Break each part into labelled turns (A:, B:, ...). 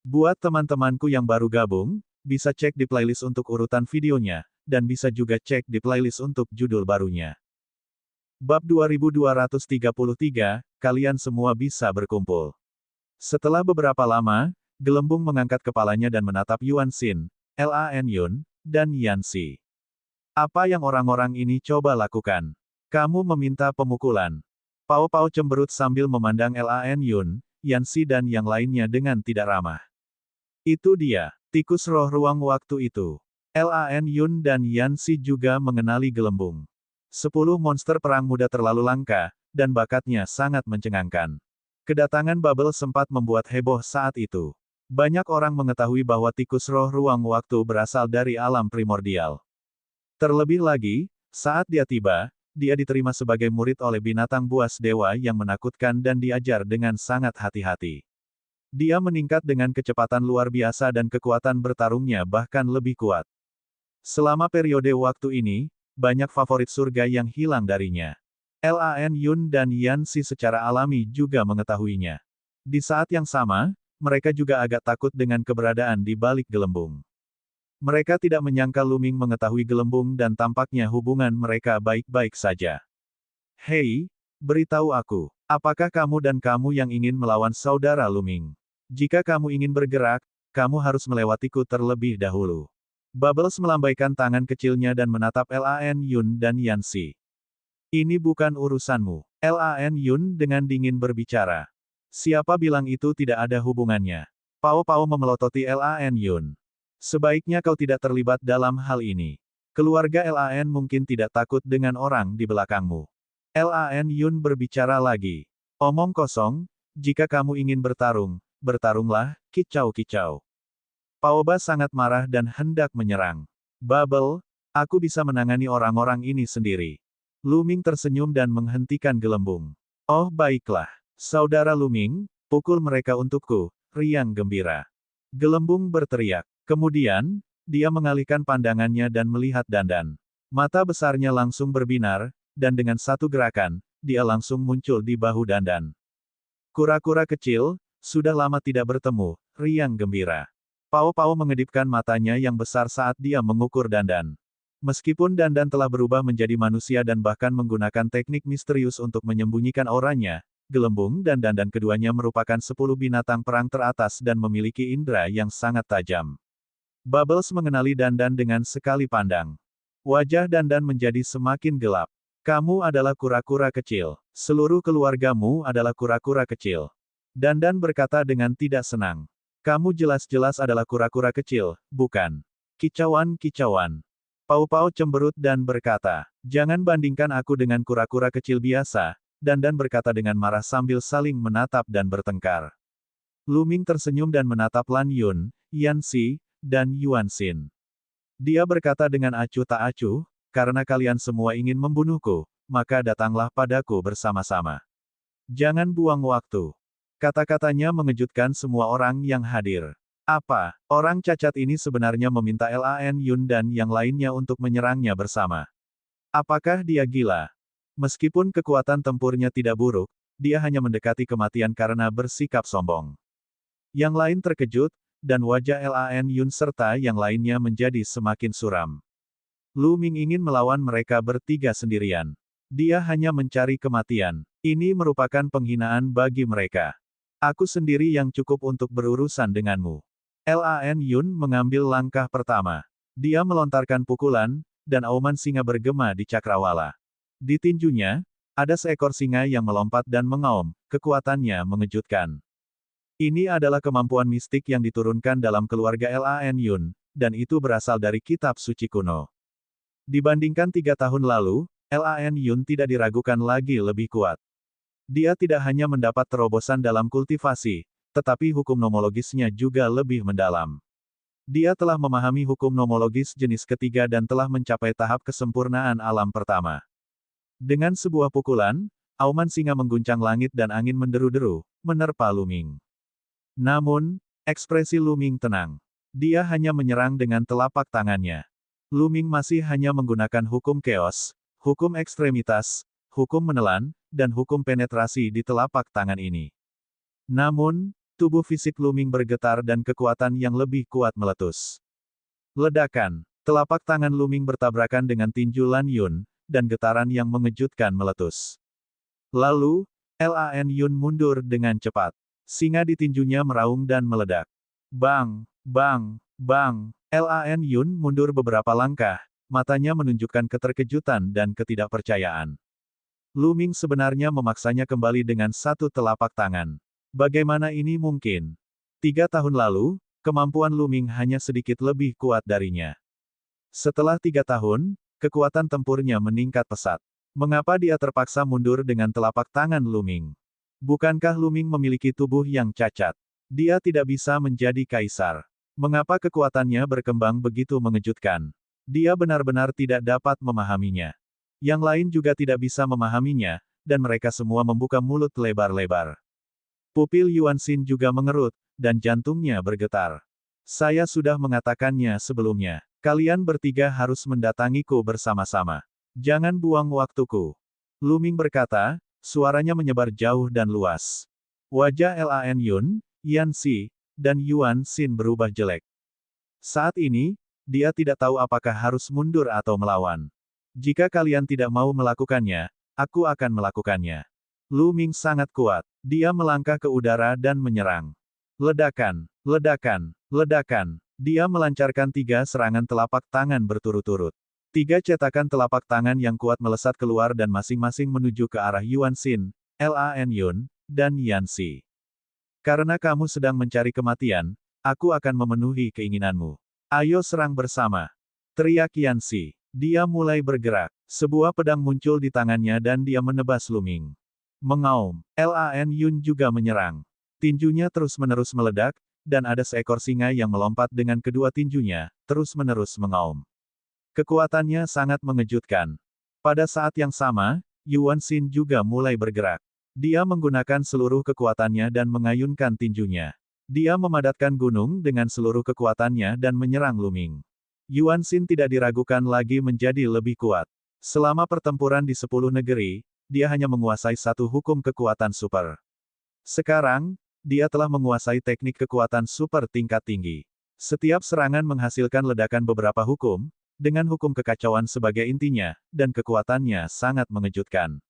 A: Buat teman-temanku yang baru gabung, bisa cek di playlist untuk urutan videonya, dan bisa juga cek di playlist untuk judul barunya. Bab 2233, kalian semua bisa berkumpul. Setelah beberapa lama, Gelembung mengangkat kepalanya dan menatap Yuan Xin, Lan Yun, dan Yanxi. Apa yang orang-orang ini coba lakukan? Kamu meminta pemukulan. Pao Pao cemberut sambil memandang Lan Yun, Yanxi dan yang lainnya dengan tidak ramah. Itu dia, tikus roh ruang waktu itu. Lan Yun dan Yanxi juga mengenali Gelembung. 10 monster perang muda terlalu langka, dan bakatnya sangat mencengangkan. Kedatangan Bubble sempat membuat heboh saat itu. Banyak orang mengetahui bahwa tikus roh ruang waktu berasal dari alam primordial. Terlebih lagi, saat dia tiba, dia diterima sebagai murid oleh binatang buas dewa yang menakutkan dan diajar dengan sangat hati-hati. Dia meningkat dengan kecepatan luar biasa dan kekuatan bertarungnya bahkan lebih kuat. Selama periode waktu ini, banyak favorit surga yang hilang darinya. Lan Yun dan Yanxi secara alami juga mengetahuinya. Di saat yang sama, mereka juga agak takut dengan keberadaan di balik Gelembung. Mereka tidak menyangka Luming mengetahui Gelembung dan tampaknya hubungan mereka baik-baik saja. Hei, beritahu aku, apakah kamu dan kamu yang ingin melawan saudara Luming? Jika kamu ingin bergerak, kamu harus melewatiku terlebih dahulu. Bubbles melambaikan tangan kecilnya dan menatap Lan Yun dan Yanxi. Ini bukan urusanmu. Lan Yun dengan dingin berbicara. Siapa bilang itu tidak ada hubungannya? Pao Pao memelototi Lan Yun. Sebaiknya kau tidak terlibat dalam hal ini. Keluarga Lan mungkin tidak takut dengan orang di belakangmu. Lan Yun berbicara lagi. Omong kosong, jika kamu ingin bertarung, bertarunglah, kicau-kicau. Paoba sangat marah dan hendak menyerang. Bubble, aku bisa menangani orang-orang ini sendiri. Luming tersenyum dan menghentikan Gelembung. Oh baiklah. Saudara Luming, pukul mereka untukku, riang gembira. Gelembung berteriak. Kemudian, dia mengalihkan pandangannya dan melihat Dandan. Mata besarnya langsung berbinar, dan dengan satu gerakan, dia langsung muncul di bahu Dandan. Kura-kura kecil, sudah lama tidak bertemu, riang gembira. Pao Pao mengedipkan matanya yang besar saat dia mengukur Dandan. Meskipun Dandan telah berubah menjadi manusia dan bahkan menggunakan teknik misterius untuk menyembunyikan auranya, Gelembung dan Dandan keduanya merupakan 10 binatang perang teratas dan memiliki indera yang sangat tajam. Bubbles mengenali Dandan dengan sekali pandang. Wajah Dandan menjadi semakin gelap. Kamu adalah kura-kura kecil. Seluruh keluargamu adalah kura-kura kecil. Dandan berkata dengan tidak senang. Kamu jelas-jelas adalah kura-kura kecil, bukan? Kicauan-kicauan. Pao Pao cemberut dan berkata, jangan bandingkan aku dengan kura-kura kecil biasa. Dandan berkata dengan marah sambil saling menatap dan bertengkar. Luming tersenyum dan menatap Lan Yun, Yanxi, dan Yuan Xin. Dia berkata dengan acuh tak acuh, karena kalian semua ingin membunuhku, maka datanglah padaku bersama-sama. Jangan buang waktu. Kata-katanya mengejutkan semua orang yang hadir. Apa, orang cacat ini sebenarnya meminta Lan Yun dan yang lainnya untuk menyerangnya bersama? Apakah dia gila? Meskipun kekuatan tempurnya tidak buruk, dia hanya mendekati kematian karena bersikap sombong. Yang lain terkejut, dan wajah Lan Yun serta yang lainnya menjadi semakin suram. Luming ingin melawan mereka bertiga sendirian. Dia hanya mencari kematian. Ini merupakan penghinaan bagi mereka. Aku sendiri yang cukup untuk berurusan denganmu. Lan Yun mengambil langkah pertama. Dia melontarkan pukulan, dan auman singa bergema di cakrawala. Di tinjunya, ada seekor singa yang melompat dan mengaum, kekuatannya mengejutkan. Ini adalah kemampuan mistik yang diturunkan dalam keluarga Lan Yun, dan itu berasal dari kitab suci kuno. Dibandingkan 3 tahun lalu, Lan Yun tidak diragukan lagi lebih kuat. Dia tidak hanya mendapat terobosan dalam kultivasi, tetapi hukum nomologisnya juga lebih mendalam. Dia telah memahami hukum nomologis jenis ketiga dan telah mencapai tahap kesempurnaan alam pertama. Dengan sebuah pukulan, auman singa mengguncang langit dan angin menderu-deru, menerpa Luming. Namun, ekspresi Luming tenang. Dia hanya menyerang dengan telapak tangannya. Luming masih hanya menggunakan hukum chaos, hukum ekstremitas, hukum menelan, dan hukum penetrasi di telapak tangan ini. Namun, Tubuh fisik Luming bergetar dan kekuatan yang lebih kuat meletus. Ledakan. Telapak tangan Luming bertabrakan dengan tinju Lan Yun, dan getaran yang mengejutkan meletus. Lalu, Lan Yun mundur dengan cepat. Singa di tinjunya meraung dan meledak. Bang, bang, bang. Lan Yun mundur beberapa langkah, matanya menunjukkan keterkejutan dan ketidakpercayaan. Luming sebenarnya memaksanya kembali dengan satu telapak tangan. Bagaimana ini mungkin? 3 tahun lalu, kemampuan Luming hanya sedikit lebih kuat darinya. Setelah 3 tahun, kekuatan tempurnya meningkat pesat. Mengapa dia terpaksa mundur dengan telapak tangan Luming? Bukankah Luming memiliki tubuh yang cacat? Dia tidak bisa menjadi kaisar. Mengapa kekuatannya berkembang begitu mengejutkan? Dia benar-benar tidak dapat memahaminya. Yang lain juga tidak bisa memahaminya, dan mereka semua membuka mulut lebar-lebar. Pupil Yuan Xin juga mengerut, dan jantungnya bergetar. Saya sudah mengatakannya sebelumnya. Kalian bertiga harus mendatangiku bersama-sama. Jangan buang waktuku. Luming berkata, suaranya menyebar jauh dan luas. Wajah Lan Yun, Yan Xi, dan Yuan Xin berubah jelek. Saat ini, dia tidak tahu apakah harus mundur atau melawan. Jika kalian tidak mau melakukannya, aku akan melakukannya. Luming sangat kuat. Dia melangkah ke udara dan menyerang. Ledakan, ledakan, ledakan. Dia melancarkan 3 serangan telapak tangan berturut-turut. 3 cetakan telapak tangan yang kuat melesat keluar dan masing-masing menuju ke arah Yuan Xin, Lan Yun, dan Yan Xi. Karena kamu sedang mencari kematian, aku akan memenuhi keinginanmu. Ayo serang bersama. Teriak Yan Xi. Dia mulai bergerak. Sebuah pedang muncul di tangannya dan dia menebas Luming. Mengaum. Lan Yun juga menyerang. Tinjunya terus-menerus meledak, dan ada seekor singa yang melompat dengan kedua tinjunya, terus-menerus mengaum. Kekuatannya sangat mengejutkan. Pada saat yang sama, Yuan Xin juga mulai bergerak. Dia menggunakan seluruh kekuatannya dan mengayunkan tinjunya. Dia memadatkan gunung dengan seluruh kekuatannya dan menyerang Luming. Yuan Xin tidak diragukan lagi menjadi lebih kuat. Selama pertempuran di 10 negeri, dia hanya menguasai satu hukum kekuatan super. Sekarang, dia telah menguasai teknik kekuatan super tingkat tinggi. Setiap serangan menghasilkan ledakan beberapa hukum, dengan hukum kekacauan sebagai intinya, dan kekuatannya sangat mengejutkan.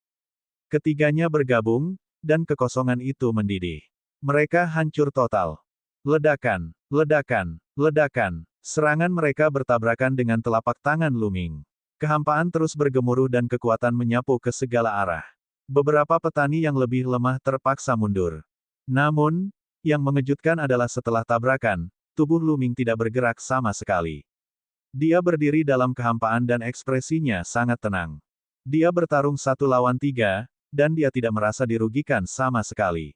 A: Ketiganya bergabung, dan kekosongan itu mendidih. Mereka hancur total. Ledakan, ledakan, ledakan. Serangan mereka bertabrakan dengan telapak tangan Luming. Kehampaan terus bergemuruh dan kekuatan menyapu ke segala arah. Beberapa petani yang lebih lemah terpaksa mundur. Namun, yang mengejutkan adalah setelah tabrakan, tubuh Luming tidak bergerak sama sekali. Dia berdiri dalam kehampaan dan ekspresinya sangat tenang. Dia bertarung 1 lawan 3, dan dia tidak merasa dirugikan sama sekali.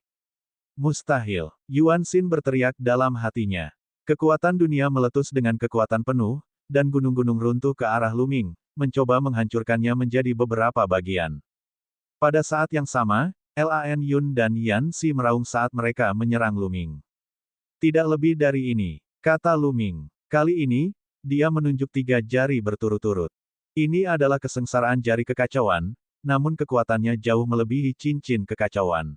A: Mustahil. Yuan Xin berteriak dalam hatinya. Kekuatan dunia meletus dengan kekuatan penuh, dan gunung-gunung runtuh ke arah Luming, mencoba menghancurkannya menjadi beberapa bagian. Pada saat yang sama, Lan Yun dan Yan Xi meraung saat mereka menyerang Luming. Tidak lebih dari ini, kata Luming. Kali ini, dia menunjuk 3 jari berturut-turut. Ini adalah kesengsaraan jari kekacauan, namun kekuatannya jauh melebihi cincin kekacauan.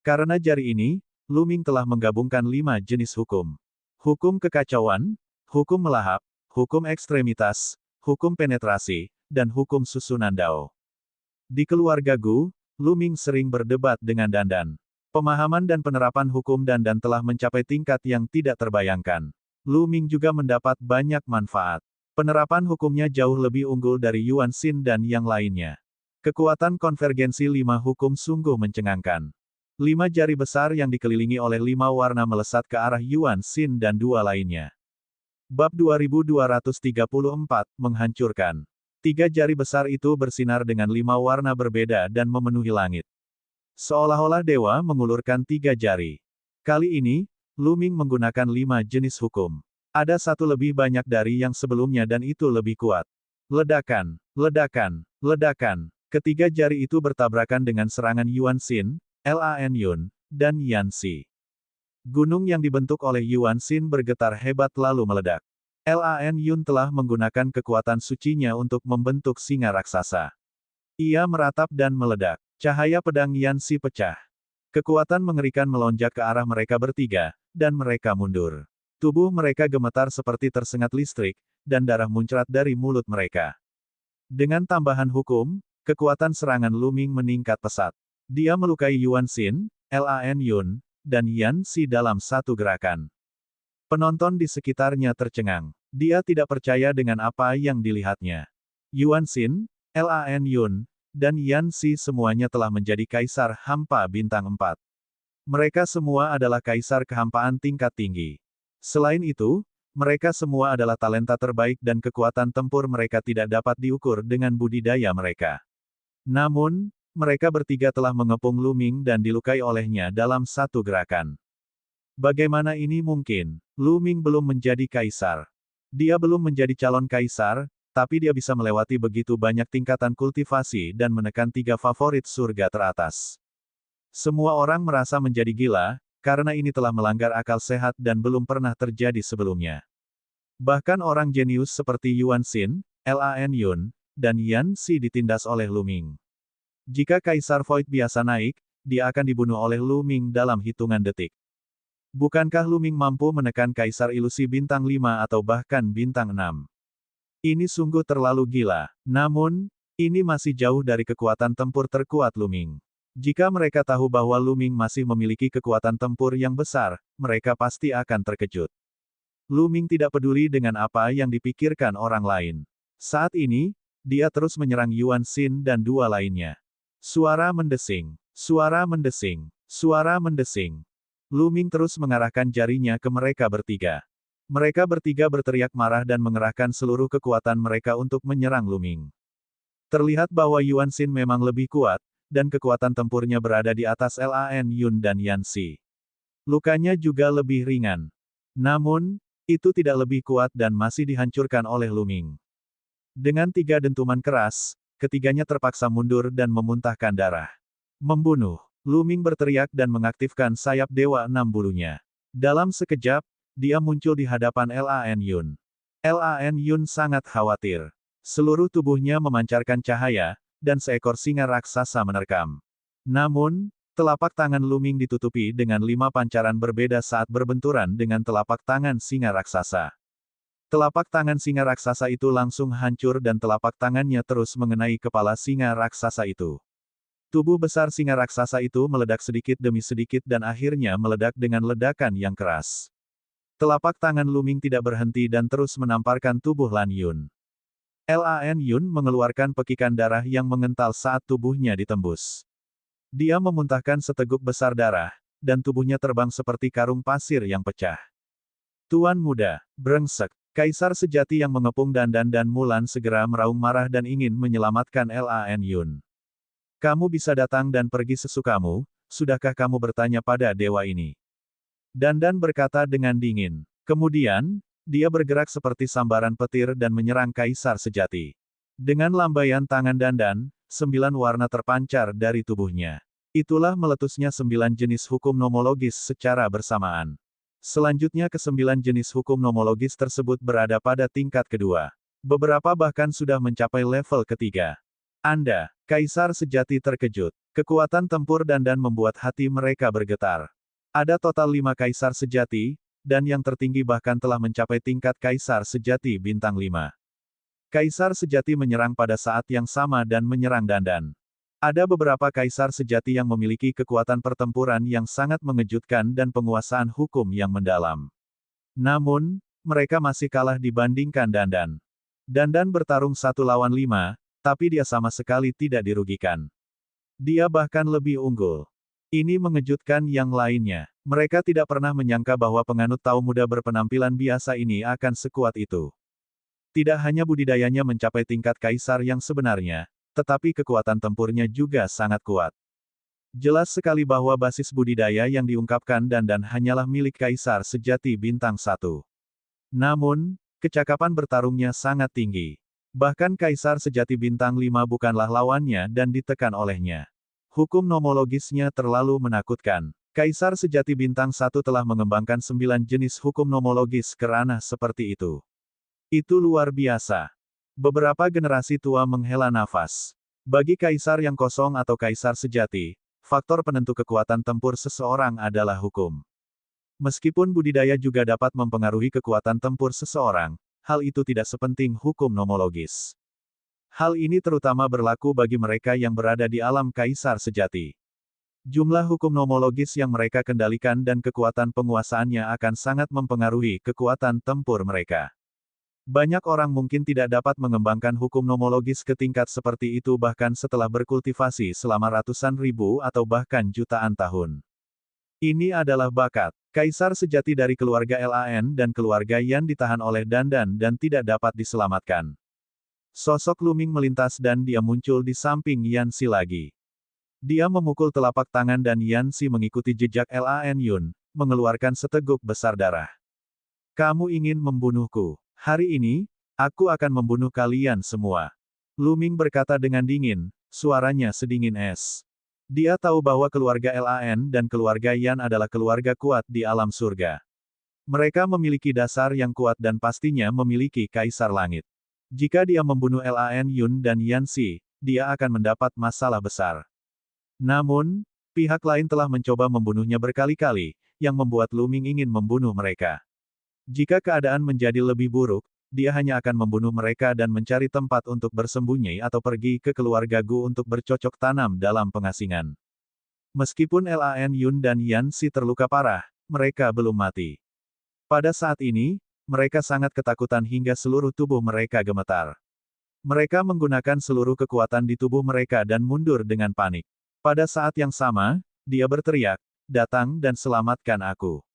A: Karena jari ini, Luming telah menggabungkan 5 jenis hukum. Hukum kekacauan, hukum melahap, hukum ekstremitas, hukum penetrasi, dan hukum susunan Dao. Di keluarga Gu, Luming sering berdebat dengan Dandan. Pemahaman dan penerapan hukum Dandan telah mencapai tingkat yang tidak terbayangkan. Luming juga mendapat banyak manfaat. Penerapan hukumnya jauh lebih unggul dari Yuan Xin dan yang lainnya. Kekuatan konvergensi 5 hukum sungguh mencengangkan. 5 jari besar yang dikelilingi oleh 5 warna melesat ke arah Yuan Xin dan 2 lainnya. Bab 2234, menghancurkan. 3 jari besar itu bersinar dengan 5 warna berbeda dan memenuhi langit. Seolah-olah dewa mengulurkan 3 jari. Kali ini, Luming menggunakan 5 jenis hukum. Ada satu lebih banyak dari yang sebelumnya dan itu lebih kuat. Ledakan, ledakan, ledakan. Ketiga jari itu bertabrakan dengan serangan Yuan Xin, Lan Yun, dan Yan Xi. Gunung yang dibentuk oleh Yuan Xin bergetar hebat lalu meledak. Lan Yun telah menggunakan kekuatan sucinya untuk membentuk singa raksasa. Ia meratap dan meledak. Cahaya pedang Yan Xi pecah. Kekuatan mengerikan melonjak ke arah mereka bertiga, dan mereka mundur. Tubuh mereka gemetar seperti tersengat listrik, dan darah muncrat dari mulut mereka. Dengan tambahan hukum, kekuatan serangan Lu Ming meningkat pesat. Dia melukai Yuan Xin, Lan Yun, dan Yan Xi dalam satu gerakan. Penonton di sekitarnya tercengang. Dia tidak percaya dengan apa yang dilihatnya. Yuan Xin, Lan Yun, dan Yan Xi semuanya telah menjadi kaisar hampa bintang 4. Mereka semua adalah kaisar kehampaan tingkat tinggi. Selain itu, mereka semua adalah talenta terbaik dan kekuatan tempur mereka tidak dapat diukur dengan budidaya mereka. Namun, mereka bertiga telah mengepung Lu Ming dan dilukai olehnya dalam satu gerakan. Bagaimana ini mungkin? Lu Ming belum menjadi kaisar. Dia belum menjadi calon kaisar, tapi dia bisa melewati begitu banyak tingkatan kultivasi dan menekan 3 favorit surga teratas. Semua orang merasa menjadi gila, karena ini telah melanggar akal sehat dan belum pernah terjadi sebelumnya. Bahkan orang jenius seperti Yuan Xin, Lan Yun, dan Yan Xi ditindas oleh Lu Ming. Jika Kaisar Void biasa naik, dia akan dibunuh oleh Lu Ming dalam hitungan detik. Bukankah Lu Ming mampu menekan Kaisar Ilusi bintang 5 atau bahkan bintang 6? Ini sungguh terlalu gila. Namun, ini masih jauh dari kekuatan tempur terkuat Lu Ming. Jika mereka tahu bahwa Lu Ming masih memiliki kekuatan tempur yang besar, mereka pasti akan terkejut. Lu Ming tidak peduli dengan apa yang dipikirkan orang lain. Saat ini, dia terus menyerang Yuan Xin dan dua lainnya. Suara mendesing, suara mendesing, suara mendesing. Lu Ming terus mengarahkan jarinya ke mereka bertiga. Mereka bertiga berteriak marah dan mengerahkan seluruh kekuatan mereka untuk menyerang Lu Ming. Terlihat bahwa Yuan Xin memang lebih kuat, dan kekuatan tempurnya berada di atas Lan Yun dan Yan Xi. Lukanya juga lebih ringan. Namun, itu tidak lebih kuat dan masih dihancurkan oleh Lu Ming. Dengan 3 dentuman keras, ketiganya terpaksa mundur dan memuntahkan darah. Membunuh. Lu Ming berteriak dan mengaktifkan sayap Dewa 6 bulunya. Dalam sekejap, dia muncul di hadapan Lan Yun. Lan Yun sangat khawatir. Seluruh tubuhnya memancarkan cahaya, dan seekor singa raksasa menerkam. Namun, telapak tangan Lu Ming ditutupi dengan 5 pancaran berbeda saat berbenturan dengan telapak tangan singa raksasa. Telapak tangan singa raksasa itu langsung hancur dan telapak tangannya terus mengenai kepala singa raksasa itu. Tubuh besar singa raksasa itu meledak sedikit demi sedikit dan akhirnya meledak dengan ledakan yang keras. Telapak tangan Lu Ming tidak berhenti dan terus menamparkan tubuh Lan Yun. Lan Yun mengeluarkan pekikan darah yang mengental saat tubuhnya ditembus. Dia memuntahkan seteguk besar darah, dan tubuhnya terbang seperti karung pasir yang pecah. Tuan muda, brengsek. Kaisar sejati yang mengepung Dandan dan Mulan segera meraung marah dan ingin menyelamatkan Lan Yun. Kamu bisa datang dan pergi sesukamu, sudahkah kamu bertanya pada dewa ini? Dandan berkata dengan dingin. Kemudian, dia bergerak seperti sambaran petir dan menyerang Kaisar sejati. Dengan lambaian tangan Dandan, 9 warna terpancar dari tubuhnya. Itulah meletusnya 9 jenis hukum nomologis secara bersamaan. Selanjutnya ke-9 jenis hukum nomologis tersebut berada pada tingkat kedua. Beberapa bahkan sudah mencapai level ketiga. Anda, Kaisar sejati terkejut. Kekuatan tempur Dandan membuat hati mereka bergetar. Ada total 5 Kaisar sejati, dan yang tertinggi bahkan telah mencapai tingkat Kaisar sejati bintang 5. Kaisar sejati menyerang pada saat yang sama dan menyerang Dandan. Ada beberapa Kaisar sejati yang memiliki kekuatan pertempuran yang sangat mengejutkan dan penguasaan hukum yang mendalam. Namun, mereka masih kalah dibandingkan Dandan. Dandan bertarung 1 lawan 5, tapi dia sama sekali tidak dirugikan. Dia bahkan lebih unggul. Ini mengejutkan yang lainnya. Mereka tidak pernah menyangka bahwa penganut Tao muda berpenampilan biasa ini akan sekuat itu. Tidak hanya budidayanya mencapai tingkat kaisar yang sebenarnya, tetapi kekuatan tempurnya juga sangat kuat. Jelas sekali bahwa basis budidaya yang diungkapkan Dandan hanyalah milik kaisar sejati bintang 1. Namun, kecakapan bertarungnya sangat tinggi. Bahkan Kaisar sejati bintang 5 bukanlah lawannya dan ditekan olehnya. Hukum nomologisnya terlalu menakutkan. Kaisar sejati bintang 1 telah mengembangkan 9 jenis hukum nomologis ke ranah seperti itu. Itu luar biasa. Beberapa generasi tua menghela nafas. Bagi Kaisar yang kosong atau Kaisar sejati, faktor penentu kekuatan tempur seseorang adalah hukum. Meskipun budidaya juga dapat mempengaruhi kekuatan tempur seseorang, hal itu tidak sepenting hukum nomologis. Hal ini terutama berlaku bagi mereka yang berada di alam kaisar sejati. Jumlah hukum nomologis yang mereka kendalikan dan kekuatan penguasaannya akan sangat mempengaruhi kekuatan tempur mereka. Banyak orang mungkin tidak dapat mengembangkan hukum nomologis ke tingkat seperti itu bahkan setelah berkultivasi selama ratusan ribu atau bahkan jutaan tahun. Ini adalah bakat. Kaisar sejati dari keluarga Lan dan keluarga Yan ditahan oleh Dandan dan tidak dapat diselamatkan. Sosok Luming melintas dan dia muncul di samping Yanxi lagi. Dia memukul telapak tangan dan Yanxi mengikuti jejak Lan Yun, mengeluarkan seteguk besar darah. Kamu ingin membunuhku. Hari ini, aku akan membunuh kalian semua. Luming berkata dengan dingin, suaranya sedingin es. Dia tahu bahwa keluarga Lan dan keluarga Yan adalah keluarga kuat di alam surga. Mereka memiliki dasar yang kuat dan pastinya memiliki kaisar langit. Jika dia membunuh Lan Yun dan Yanxi, dia akan mendapat masalah besar. Namun, pihak lain telah mencoba membunuhnya berkali-kali, yang membuat Luming ingin membunuh mereka. Jika keadaan menjadi lebih buruk, dia hanya akan membunuh mereka dan mencari tempat untuk bersembunyi atau pergi ke keluarga Gu untuk bercocok tanam dalam pengasingan. Meskipun Lan Yun dan Yanxi terluka parah, mereka belum mati. Pada saat ini, mereka sangat ketakutan hingga seluruh tubuh mereka gemetar. Mereka menggunakan seluruh kekuatan di tubuh mereka dan mundur dengan panik. Pada saat yang sama, dia berteriak, datang dan selamatkan aku.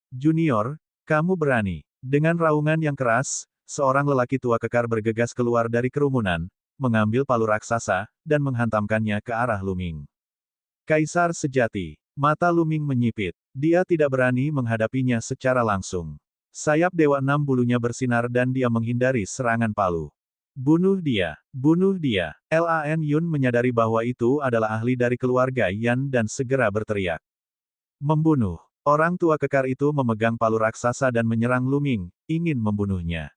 A: Junior, kamu berani. Dengan raungan yang keras, seorang lelaki tua kekar bergegas keluar dari kerumunan, mengambil palu raksasa, dan menghantamkannya ke arah Luming. Kaisar sejati. Mata Luming menyipit. Dia tidak berani menghadapinya secara langsung. Sayap Dewa Enam bulunya bersinar dan dia menghindari serangan palu. Bunuh dia! Bunuh dia! Lan Yun menyadari bahwa itu adalah ahli dari keluarga Yan dan segera berteriak. Membunuh. Orang tua kekar itu memegang palu raksasa dan menyerang Luming, ingin membunuhnya.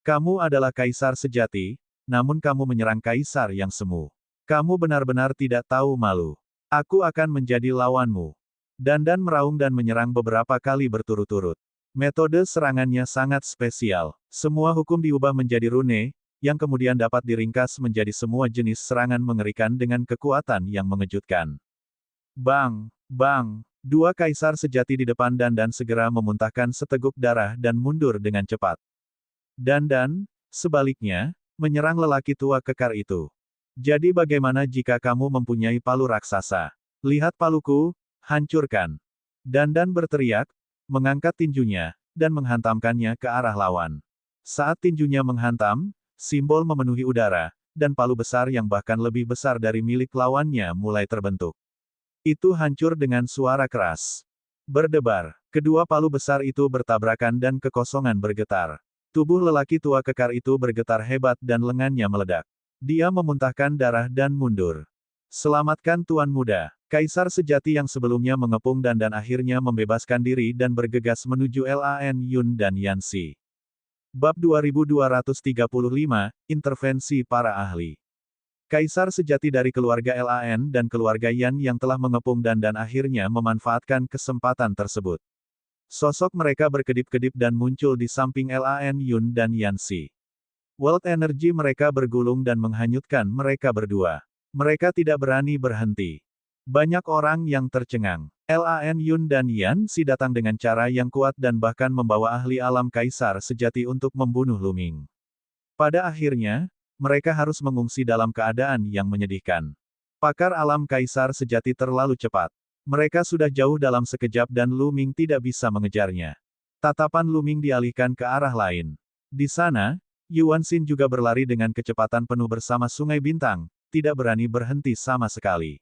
A: Kamu adalah kaisar sejati, namun kamu menyerang kaisar yang semu. Kamu benar-benar tidak tahu malu. Aku akan menjadi lawanmu. Dandan meraung dan menyerang beberapa kali berturut-turut. Metode serangannya sangat spesial. Semua hukum diubah menjadi rune, yang kemudian dapat diringkas menjadi semua jenis serangan mengerikan dengan kekuatan yang mengejutkan. Bang! Bang! Dua kaisar sejati di depan Dandan segera memuntahkan seteguk darah dan mundur dengan cepat. Dandan, sebaliknya, menyerang lelaki tua kekar itu. Jadi bagaimana jika kamu mempunyai palu raksasa? Lihat paluku, hancurkan. Dandan berteriak, mengangkat tinjunya, dan menghantamkannya ke arah lawan. Saat tinjunya menghantam, simbol memenuhi udara, dan palu besar yang bahkan lebih besar dari milik lawannya mulai terbentuk. Itu hancur dengan suara keras. Berdebar, kedua palu besar itu bertabrakan dan kekosongan bergetar. Tubuh lelaki tua kekar itu bergetar hebat dan lengannya meledak. Dia memuntahkan darah dan mundur. Selamatkan Tuan Muda. Kaisar sejati yang sebelumnya mengepung dan akhirnya membebaskan diri dan bergegas menuju Lan Yun dan Yanxi. Bab 2235, Intervensi Para Ahli. Kaisar sejati dari keluarga Lan dan keluarga Yan yang telah mengepung dan akhirnya memanfaatkan kesempatan tersebut. Sosok mereka berkedip-kedip dan muncul di samping Lan Yun dan Yanxi. World energi mereka bergulung dan menghanyutkan mereka berdua. Mereka tidak berani berhenti. Banyak orang yang tercengang. Lan Yun dan Yanxi datang dengan cara yang kuat dan bahkan membawa ahli alam kaisar sejati untuk membunuh Luming. Pada akhirnya, mereka harus mengungsi dalam keadaan yang menyedihkan. Pakar alam kaisar sejati terlalu cepat. Mereka sudah jauh dalam sekejap dan Luming tidak bisa mengejarnya. Tatapan Luming dialihkan ke arah lain. Di sana, Yuanxin juga berlari dengan kecepatan penuh bersama Sungai Bintang, tidak berani berhenti sama sekali.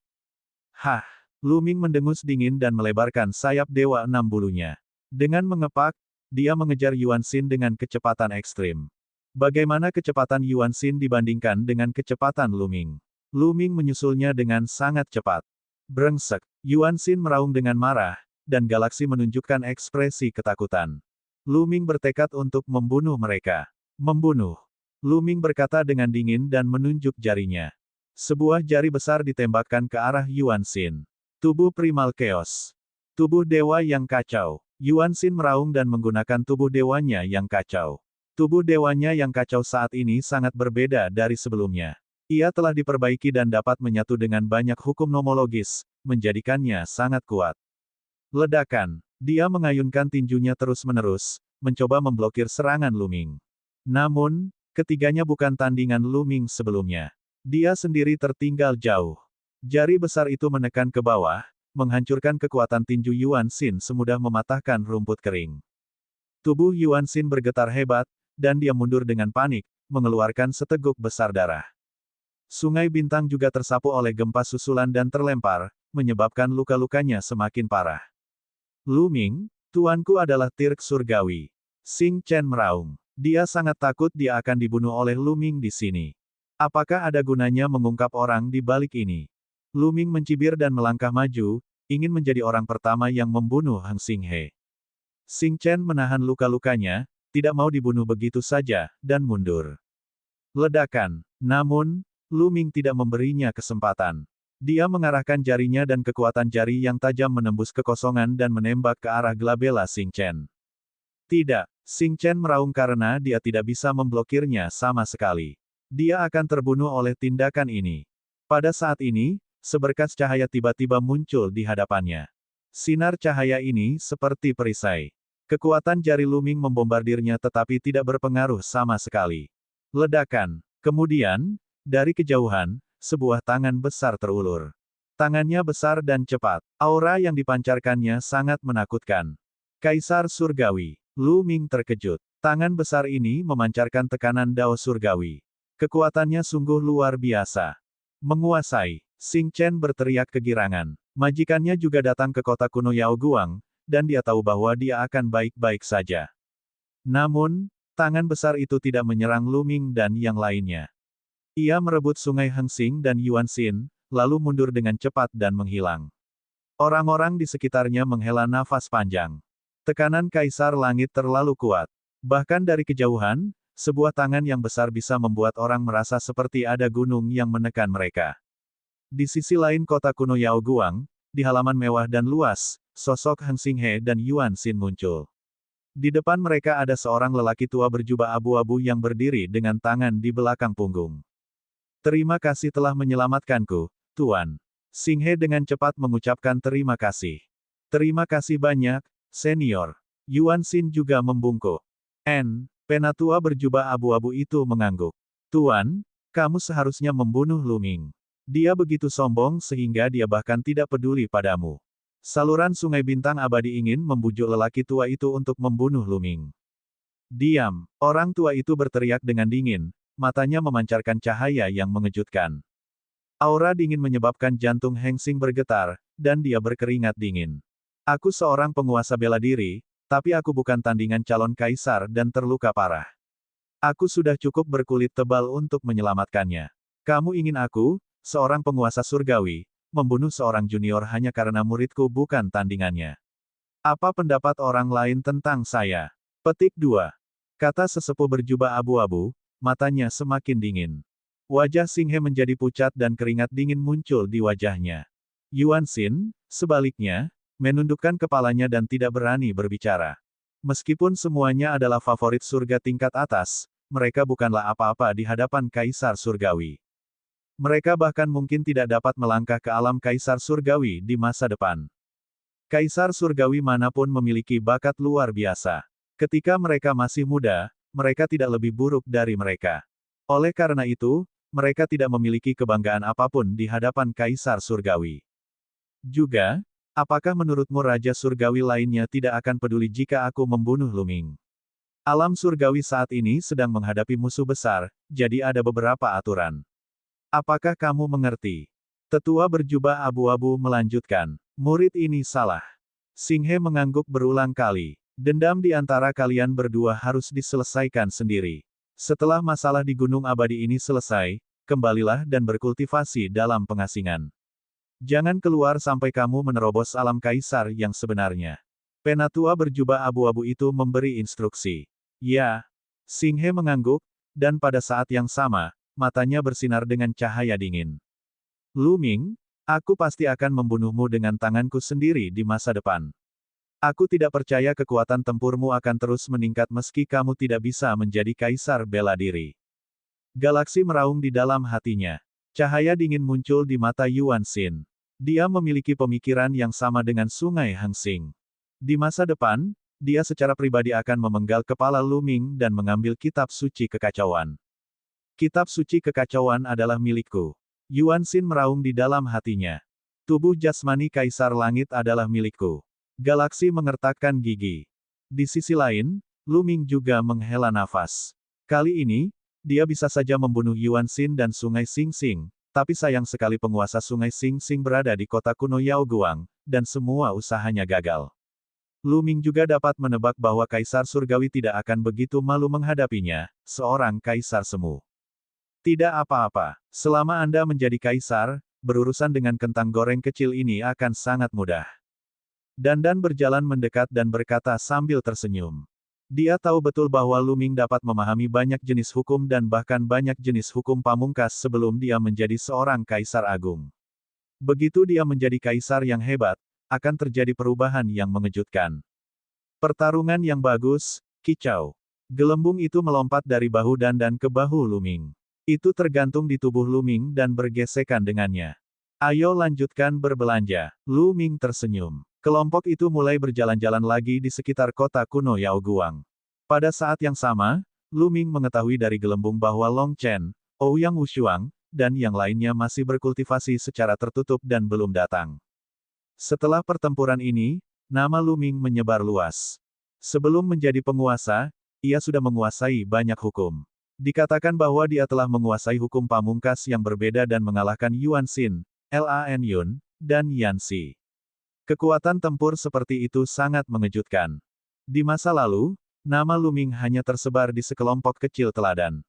A: Hah! Luming mendengus dingin dan melebarkan sayap Dewa Enam bulunya. Dengan mengepak, dia mengejar Yuanxin dengan kecepatan ekstrim. Bagaimana kecepatan Yuanxin dibandingkan dengan kecepatan Luming? Luming menyusulnya dengan sangat cepat. Brengsek! Yuanxin meraung dengan marah, dan galaksi menunjukkan ekspresi ketakutan. Luming bertekad untuk membunuh mereka. Membunuh. Luming berkata dengan dingin dan menunjuk jarinya. Sebuah jari besar ditembakkan ke arah Yuan Xin. Tubuh primal chaos. Tubuh dewa yang kacau. Yuan Xin meraung dan menggunakan tubuh dewanya yang kacau. Tubuh dewanya yang kacau saat ini sangat berbeda dari sebelumnya. Ia telah diperbaiki dan dapat menyatu dengan banyak hukum nomologis, menjadikannya sangat kuat. Ledakan. Dia mengayunkan tinjunya terus-menerus, mencoba memblokir serangan Luming. Namun, ketiganya bukan tandingan Luming sebelumnya. Dia sendiri tertinggal jauh. Jari besar itu menekan ke bawah, menghancurkan kekuatan tinju Yuan Xin semudah mematahkan rumput kering. Tubuh Yuan Xin bergetar hebat, dan dia mundur dengan panik, mengeluarkan seteguk besar darah. Sungai bintang juga tersapu oleh gempa susulan dan terlempar, menyebabkan luka-lukanya semakin parah. Luming, tuanku adalah Tirk Surgawi. Xing Chen meraung. Dia sangat takut dia akan dibunuh oleh Luming di sini. Apakah ada gunanya mengungkap orang di balik ini? Luming mencibir dan melangkah maju, ingin menjadi orang pertama yang membunuh Heng Xinghe. Xing Chen menahan luka-lukanya, tidak mau dibunuh begitu saja, dan mundur. Ledakan. Namun, Luming tidak memberinya kesempatan. Dia mengarahkan jarinya dan kekuatan jari yang tajam menembus kekosongan dan menembak ke arah Glabella Xing Chen. Tidak, Xing Chen meraung karena dia tidak bisa memblokirnya sama sekali. Dia akan terbunuh oleh tindakan ini. Pada saat ini, seberkas cahaya tiba-tiba muncul di hadapannya. Sinar cahaya ini seperti perisai. Kekuatan jari Luming membombardirnya tetapi tidak berpengaruh sama sekali. Ledakan. Kemudian, dari kejauhan, sebuah tangan besar terulur. Tangannya besar dan cepat. Aura yang dipancarkannya sangat menakutkan. Kaisar Surgawi. Luming terkejut. Tangan besar ini memancarkan tekanan Dao Surgawi. Kekuatannya sungguh luar biasa. Menguasai. Xing Chen berteriak kegirangan. Majikannya juga datang ke kota kuno Yao Guang, dan dia tahu bahwa dia akan baik-baik saja. Namun, tangan besar itu tidak menyerang Luming dan yang lainnya. Ia merebut sungai Hengxing dan Yuan Xin, lalu mundur dengan cepat dan menghilang. Orang-orang di sekitarnya menghela nafas panjang. Tekanan Kaisar Langit terlalu kuat. Bahkan dari kejauhan, sebuah tangan yang besar bisa membuat orang merasa seperti ada gunung yang menekan mereka. Di sisi lain kota kuno Yao Guang, di halaman mewah dan luas, sosok Heng Xinghe dan Yuan Xin muncul. Di depan mereka ada seorang lelaki tua berjubah abu-abu yang berdiri dengan tangan di belakang punggung. Terima kasih telah menyelamatkanku, Tuan. Xinghe dengan cepat mengucapkan terima kasih. Terima kasih banyak, Senior. Yuan Xin juga membungkuk. Penatua berjubah abu-abu itu mengangguk. Tuan, kamu seharusnya membunuh Luming. Dia begitu sombong sehingga dia bahkan tidak peduli padamu. Saluran sungai bintang abadi ingin membujuk lelaki tua itu untuk membunuh Luming. Diam, orang tua itu berteriak dengan dingin. Matanya memancarkan cahaya yang mengejutkan. Aura dingin menyebabkan jantung Heng Xing bergetar, dan dia berkeringat dingin. Aku seorang penguasa bela diri, tapi aku bukan tandingan calon kaisar dan terluka parah. Aku sudah cukup berkulit tebal untuk menyelamatkannya. Kamu ingin aku, seorang penguasa surgawi, membunuh seorang junior hanya karena muridku bukan tandingannya. Apa pendapat orang lain tentang saya? Petik 2. Kata sesepuh berjubah abu-abu, matanya semakin dingin. Wajah Xinghe menjadi pucat dan keringat dingin muncul di wajahnya. Yuan Xin, sebaliknya, menundukkan kepalanya dan tidak berani berbicara. Meskipun semuanya adalah favorit surga tingkat atas, mereka bukanlah apa-apa di hadapan Kaisar Surgawi. Mereka bahkan mungkin tidak dapat melangkah ke alam Kaisar Surgawi di masa depan. Kaisar Surgawi manapun memiliki bakat luar biasa. Ketika mereka masih muda, mereka tidak lebih buruk dari mereka. Oleh karena itu, mereka tidak memiliki kebanggaan apapun di hadapan Kaisar Surgawi. Juga, apakah menurutmu Raja Surgawi lainnya tidak akan peduli jika aku membunuh Luming? Alam Surgawi saat ini sedang menghadapi musuh besar, jadi ada beberapa aturan. Apakah kamu mengerti? Tetua berjubah abu-abu melanjutkan. Murid ini salah. Xinghe mengangguk berulang kali. Dendam di antara kalian berdua harus diselesaikan sendiri. Setelah masalah di Gunung Abadi ini selesai, kembalilah dan berkultivasi dalam pengasingan. Jangan keluar sampai kamu menerobos alam kaisar yang sebenarnya. Penatua berjubah abu-abu itu memberi instruksi. Ya. Xinghe mengangguk, dan pada saat yang sama, matanya bersinar dengan cahaya dingin. Lu Ming, aku pasti akan membunuhmu dengan tanganku sendiri di masa depan. Aku tidak percaya kekuatan tempurmu akan terus meningkat meski kamu tidak bisa menjadi kaisar bela diri. Galaksi meraung di dalam hatinya. Cahaya dingin muncul di mata Yuan Xin. Dia memiliki pemikiran yang sama dengan Sungai Hangxing. Di masa depan, dia secara pribadi akan memenggal kepala Lu Ming dan mengambil kitab suci kekacauan. Kitab suci kekacauan adalah milikku. Yuan Xin meraung di dalam hatinya. Tubuh jasmani Kaisar Langit adalah milikku. Galaksi mengertakkan gigi. Di sisi lain, Lu Ming juga menghela nafas. Kali ini, dia bisa saja membunuh Yuan Xin dan Sungai Xingxing, tapi sayang sekali penguasa Sungai Xingxing berada di kota kuno Yaoguang, dan semua usahanya gagal. Lu Ming juga dapat menebak bahwa Kaisar Surgawi tidak akan begitu malu menghadapinya, seorang Kaisar Semu. Tidak apa-apa, selama Anda menjadi Kaisar, berurusan dengan kentang goreng kecil ini akan sangat mudah. Dandan berjalan mendekat dan berkata sambil tersenyum. Dia tahu betul bahwa Lu Ming dapat memahami banyak jenis hukum dan bahkan banyak jenis hukum pamungkas sebelum dia menjadi seorang kaisar agung. Begitu dia menjadi kaisar yang hebat, akan terjadi perubahan yang mengejutkan. Pertarungan yang bagus, kicau. Gelembung itu melompat dari bahu Dandan ke bahu Lu Ming. Itu tergantung di tubuh Lu Ming dan bergesekan dengannya. Ayo lanjutkan berbelanja. Lu Ming tersenyum. Kelompok itu mulai berjalan-jalan lagi di sekitar kota kuno Yaoguang. Pada saat yang sama, Lu Ming mengetahui dari gelembung bahwa Long Chen, Ouyang Wushuang, dan yang lainnya masih berkultivasi secara tertutup dan belum datang. Setelah pertempuran ini, nama Lu Ming menyebar luas. Sebelum menjadi penguasa, ia sudah menguasai banyak hukum. Dikatakan bahwa dia telah menguasai hukum pamungkas yang berbeda dan mengalahkan Yuan Xin, Lan Yun, dan Yan Xi. Kekuatan tempur seperti itu sangat mengejutkan. Di masa lalu, nama Lu Ming hanya tersebar di sekelompok kecil teladan.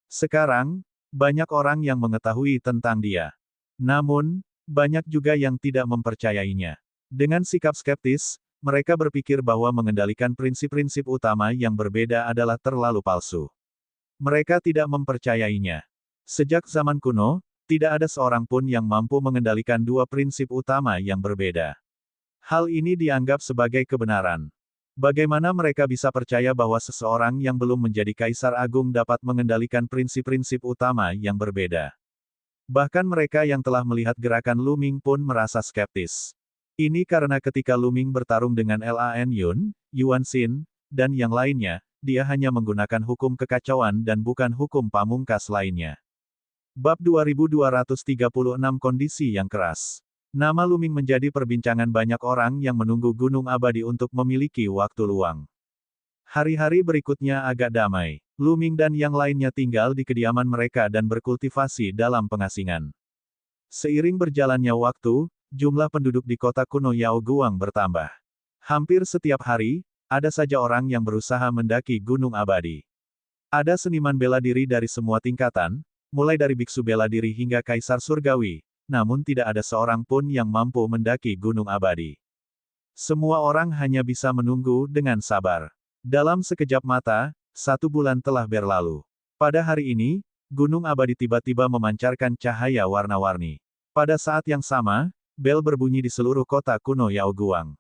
A: Sekarang, banyak orang yang mengetahui tentang dia. Namun, banyak juga yang tidak mempercayainya. Dengan sikap skeptis, mereka berpikir bahwa mengendalikan prinsip-prinsip utama yang berbeda adalah terlalu palsu. Mereka tidak mempercayainya. Sejak zaman kuno, tidak ada seorang pun yang mampu mengendalikan dua prinsip utama yang berbeda. Hal ini dianggap sebagai kebenaran. Bagaimana mereka bisa percaya bahwa seseorang yang belum menjadi kaisar agung dapat mengendalikan prinsip-prinsip utama yang berbeda? Bahkan mereka yang telah melihat gerakan Lu Ming pun merasa skeptis. Ini karena ketika Lu Ming bertarung dengan Lan Yun, Yuan Xin, dan yang lainnya, dia hanya menggunakan hukum kekacauan dan bukan hukum pamungkas lainnya. Bab 2236 Kondisi yang keras. Nama Lu Ming menjadi perbincangan banyak orang yang menunggu Gunung Abadi untuk memiliki waktu luang. Hari-hari berikutnya agak damai. Lu Ming dan yang lainnya tinggal di kediaman mereka dan berkultivasi dalam pengasingan. Seiring berjalannya waktu, jumlah penduduk di kota kuno Yaoguang bertambah. Hampir setiap hari, ada saja orang yang berusaha mendaki Gunung Abadi. Ada seniman bela diri dari semua tingkatan, mulai dari biksu bela diri hingga kaisar surgawi, namun tidak ada seorang pun yang mampu mendaki Gunung Abadi. Semua orang hanya bisa menunggu dengan sabar. Dalam sekejap mata, 1 bulan telah berlalu. Pada hari ini, Gunung Abadi tiba-tiba memancarkan cahaya warna-warni. Pada saat yang sama, bel berbunyi di seluruh kota kuno Yaoguang.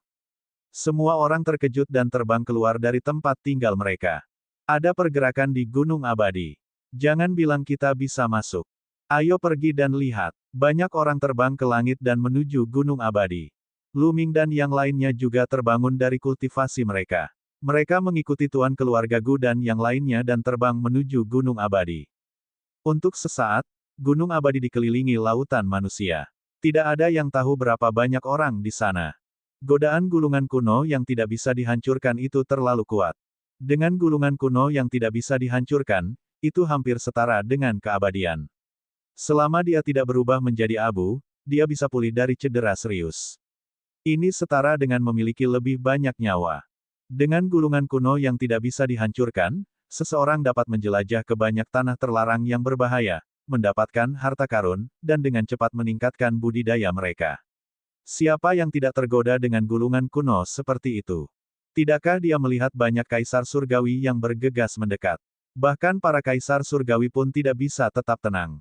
A: Semua orang terkejut dan terbang keluar dari tempat tinggal mereka. Ada pergerakan di Gunung Abadi. Jangan bilang kita bisa masuk. Ayo pergi dan lihat. Banyak orang terbang ke langit dan menuju Gunung Abadi. Lu Ming dan yang lainnya juga terbangun dari kultivasi mereka. Mereka mengikuti tuan keluarga Gu dan yang lainnya dan terbang menuju Gunung Abadi. Untuk sesaat, Gunung Abadi dikelilingi lautan manusia. Tidak ada yang tahu berapa banyak orang di sana. Godaan gulungan kuno yang tidak bisa dihancurkan itu terlalu kuat. Dengan gulungan kuno yang tidak bisa dihancurkan, itu hampir setara dengan keabadian. Selama dia tidak berubah menjadi abu, dia bisa pulih dari cedera serius. Ini setara dengan memiliki lebih banyak nyawa. Dengan gulungan kuno yang tidak bisa dihancurkan, seseorang dapat menjelajah ke banyak tanah terlarang yang berbahaya, mendapatkan harta karun, dan dengan cepat meningkatkan budidaya mereka. Siapa yang tidak tergoda dengan gulungan kuno seperti itu? Tidakkah dia melihat banyak kaisar surgawi yang bergegas mendekat? Bahkan para kaisar surgawi pun tidak bisa tetap tenang.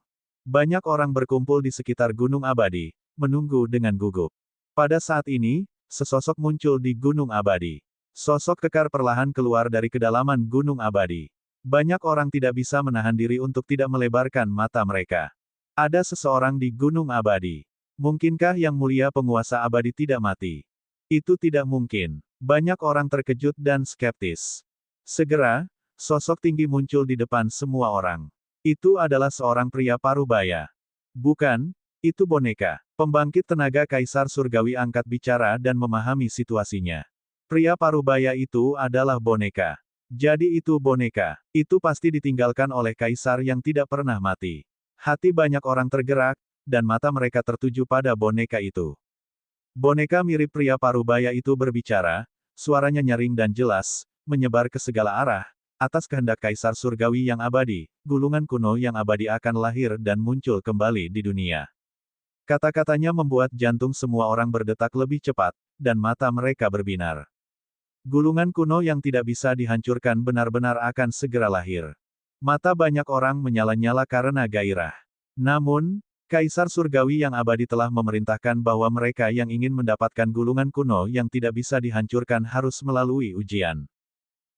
A: Banyak orang berkumpul di sekitar Gunung Abadi, menunggu dengan gugup. Pada saat ini, sesosok muncul di Gunung Abadi. Sosok kekar perlahan keluar dari kedalaman Gunung Abadi. Banyak orang tidak bisa menahan diri untuk tidak melebarkan mata mereka. Ada seseorang di Gunung Abadi. Mungkinkah Yang Mulia Penguasa Abadi tidak mati? Itu tidak mungkin. Banyak orang terkejut dan skeptis. Segera, sosok tinggi muncul di depan semua orang. Itu adalah seorang pria parubaya. Bukan, itu boneka. Pembangkit tenaga Kaisar Surgawi angkat bicara dan memahami situasinya. Pria parubaya itu adalah boneka. Jadi itu boneka. Itu pasti ditinggalkan oleh Kaisar yang tidak pernah mati. Hati banyak orang tergerak, dan mata mereka tertuju pada boneka itu. Boneka mirip pria parubaya itu berbicara, suaranya nyaring dan jelas, menyebar ke segala arah. Atas kehendak Kaisar Surgawi yang abadi, gulungan kuno yang abadi akan lahir dan muncul kembali di dunia. Kata-katanya membuat jantung semua orang berdetak lebih cepat, dan mata mereka berbinar. Gulungan kuno yang tidak bisa dihancurkan benar-benar akan segera lahir. Mata banyak orang menyala-nyala karena gairah. Namun, Kaisar Surgawi yang abadi telah memerintahkan bahwa mereka yang ingin mendapatkan gulungan kuno yang tidak bisa dihancurkan harus melalui ujian.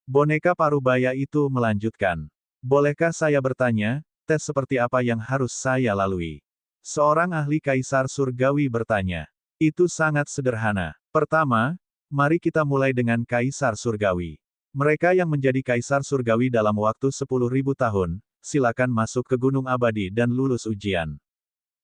A: Boneka parubaya itu melanjutkan. Bolehkah saya bertanya, tes seperti apa yang harus saya lalui? Seorang ahli Kaisar Surgawi bertanya. Itu sangat sederhana. Pertama, mari kita mulai dengan Kaisar Surgawi. Mereka yang menjadi Kaisar Surgawi dalam waktu 10.000 tahun, silakan masuk ke Gunung Abadi dan lulus ujian.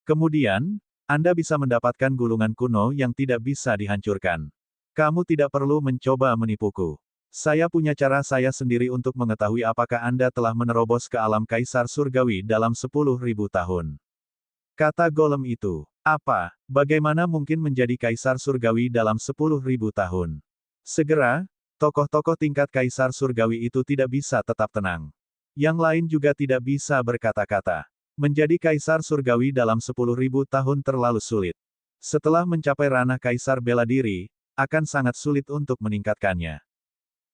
A: Kemudian, Anda bisa mendapatkan gulungan kuno yang tidak bisa dihancurkan. Kamu tidak perlu mencoba menipuku. Saya punya cara saya sendiri untuk mengetahui apakah Anda telah menerobos ke alam Kaisar Surgawi dalam 10.000 tahun. Kata golem itu. Apa? Bagaimana mungkin menjadi Kaisar Surgawi dalam 10.000 tahun? Segera, tokoh-tokoh tingkat Kaisar Surgawi itu tidak bisa tetap tenang. Yang lain juga tidak bisa berkata-kata. Menjadi Kaisar Surgawi dalam 10.000 tahun terlalu sulit. Setelah mencapai ranah Kaisar bela diri, akan sangat sulit untuk meningkatkannya.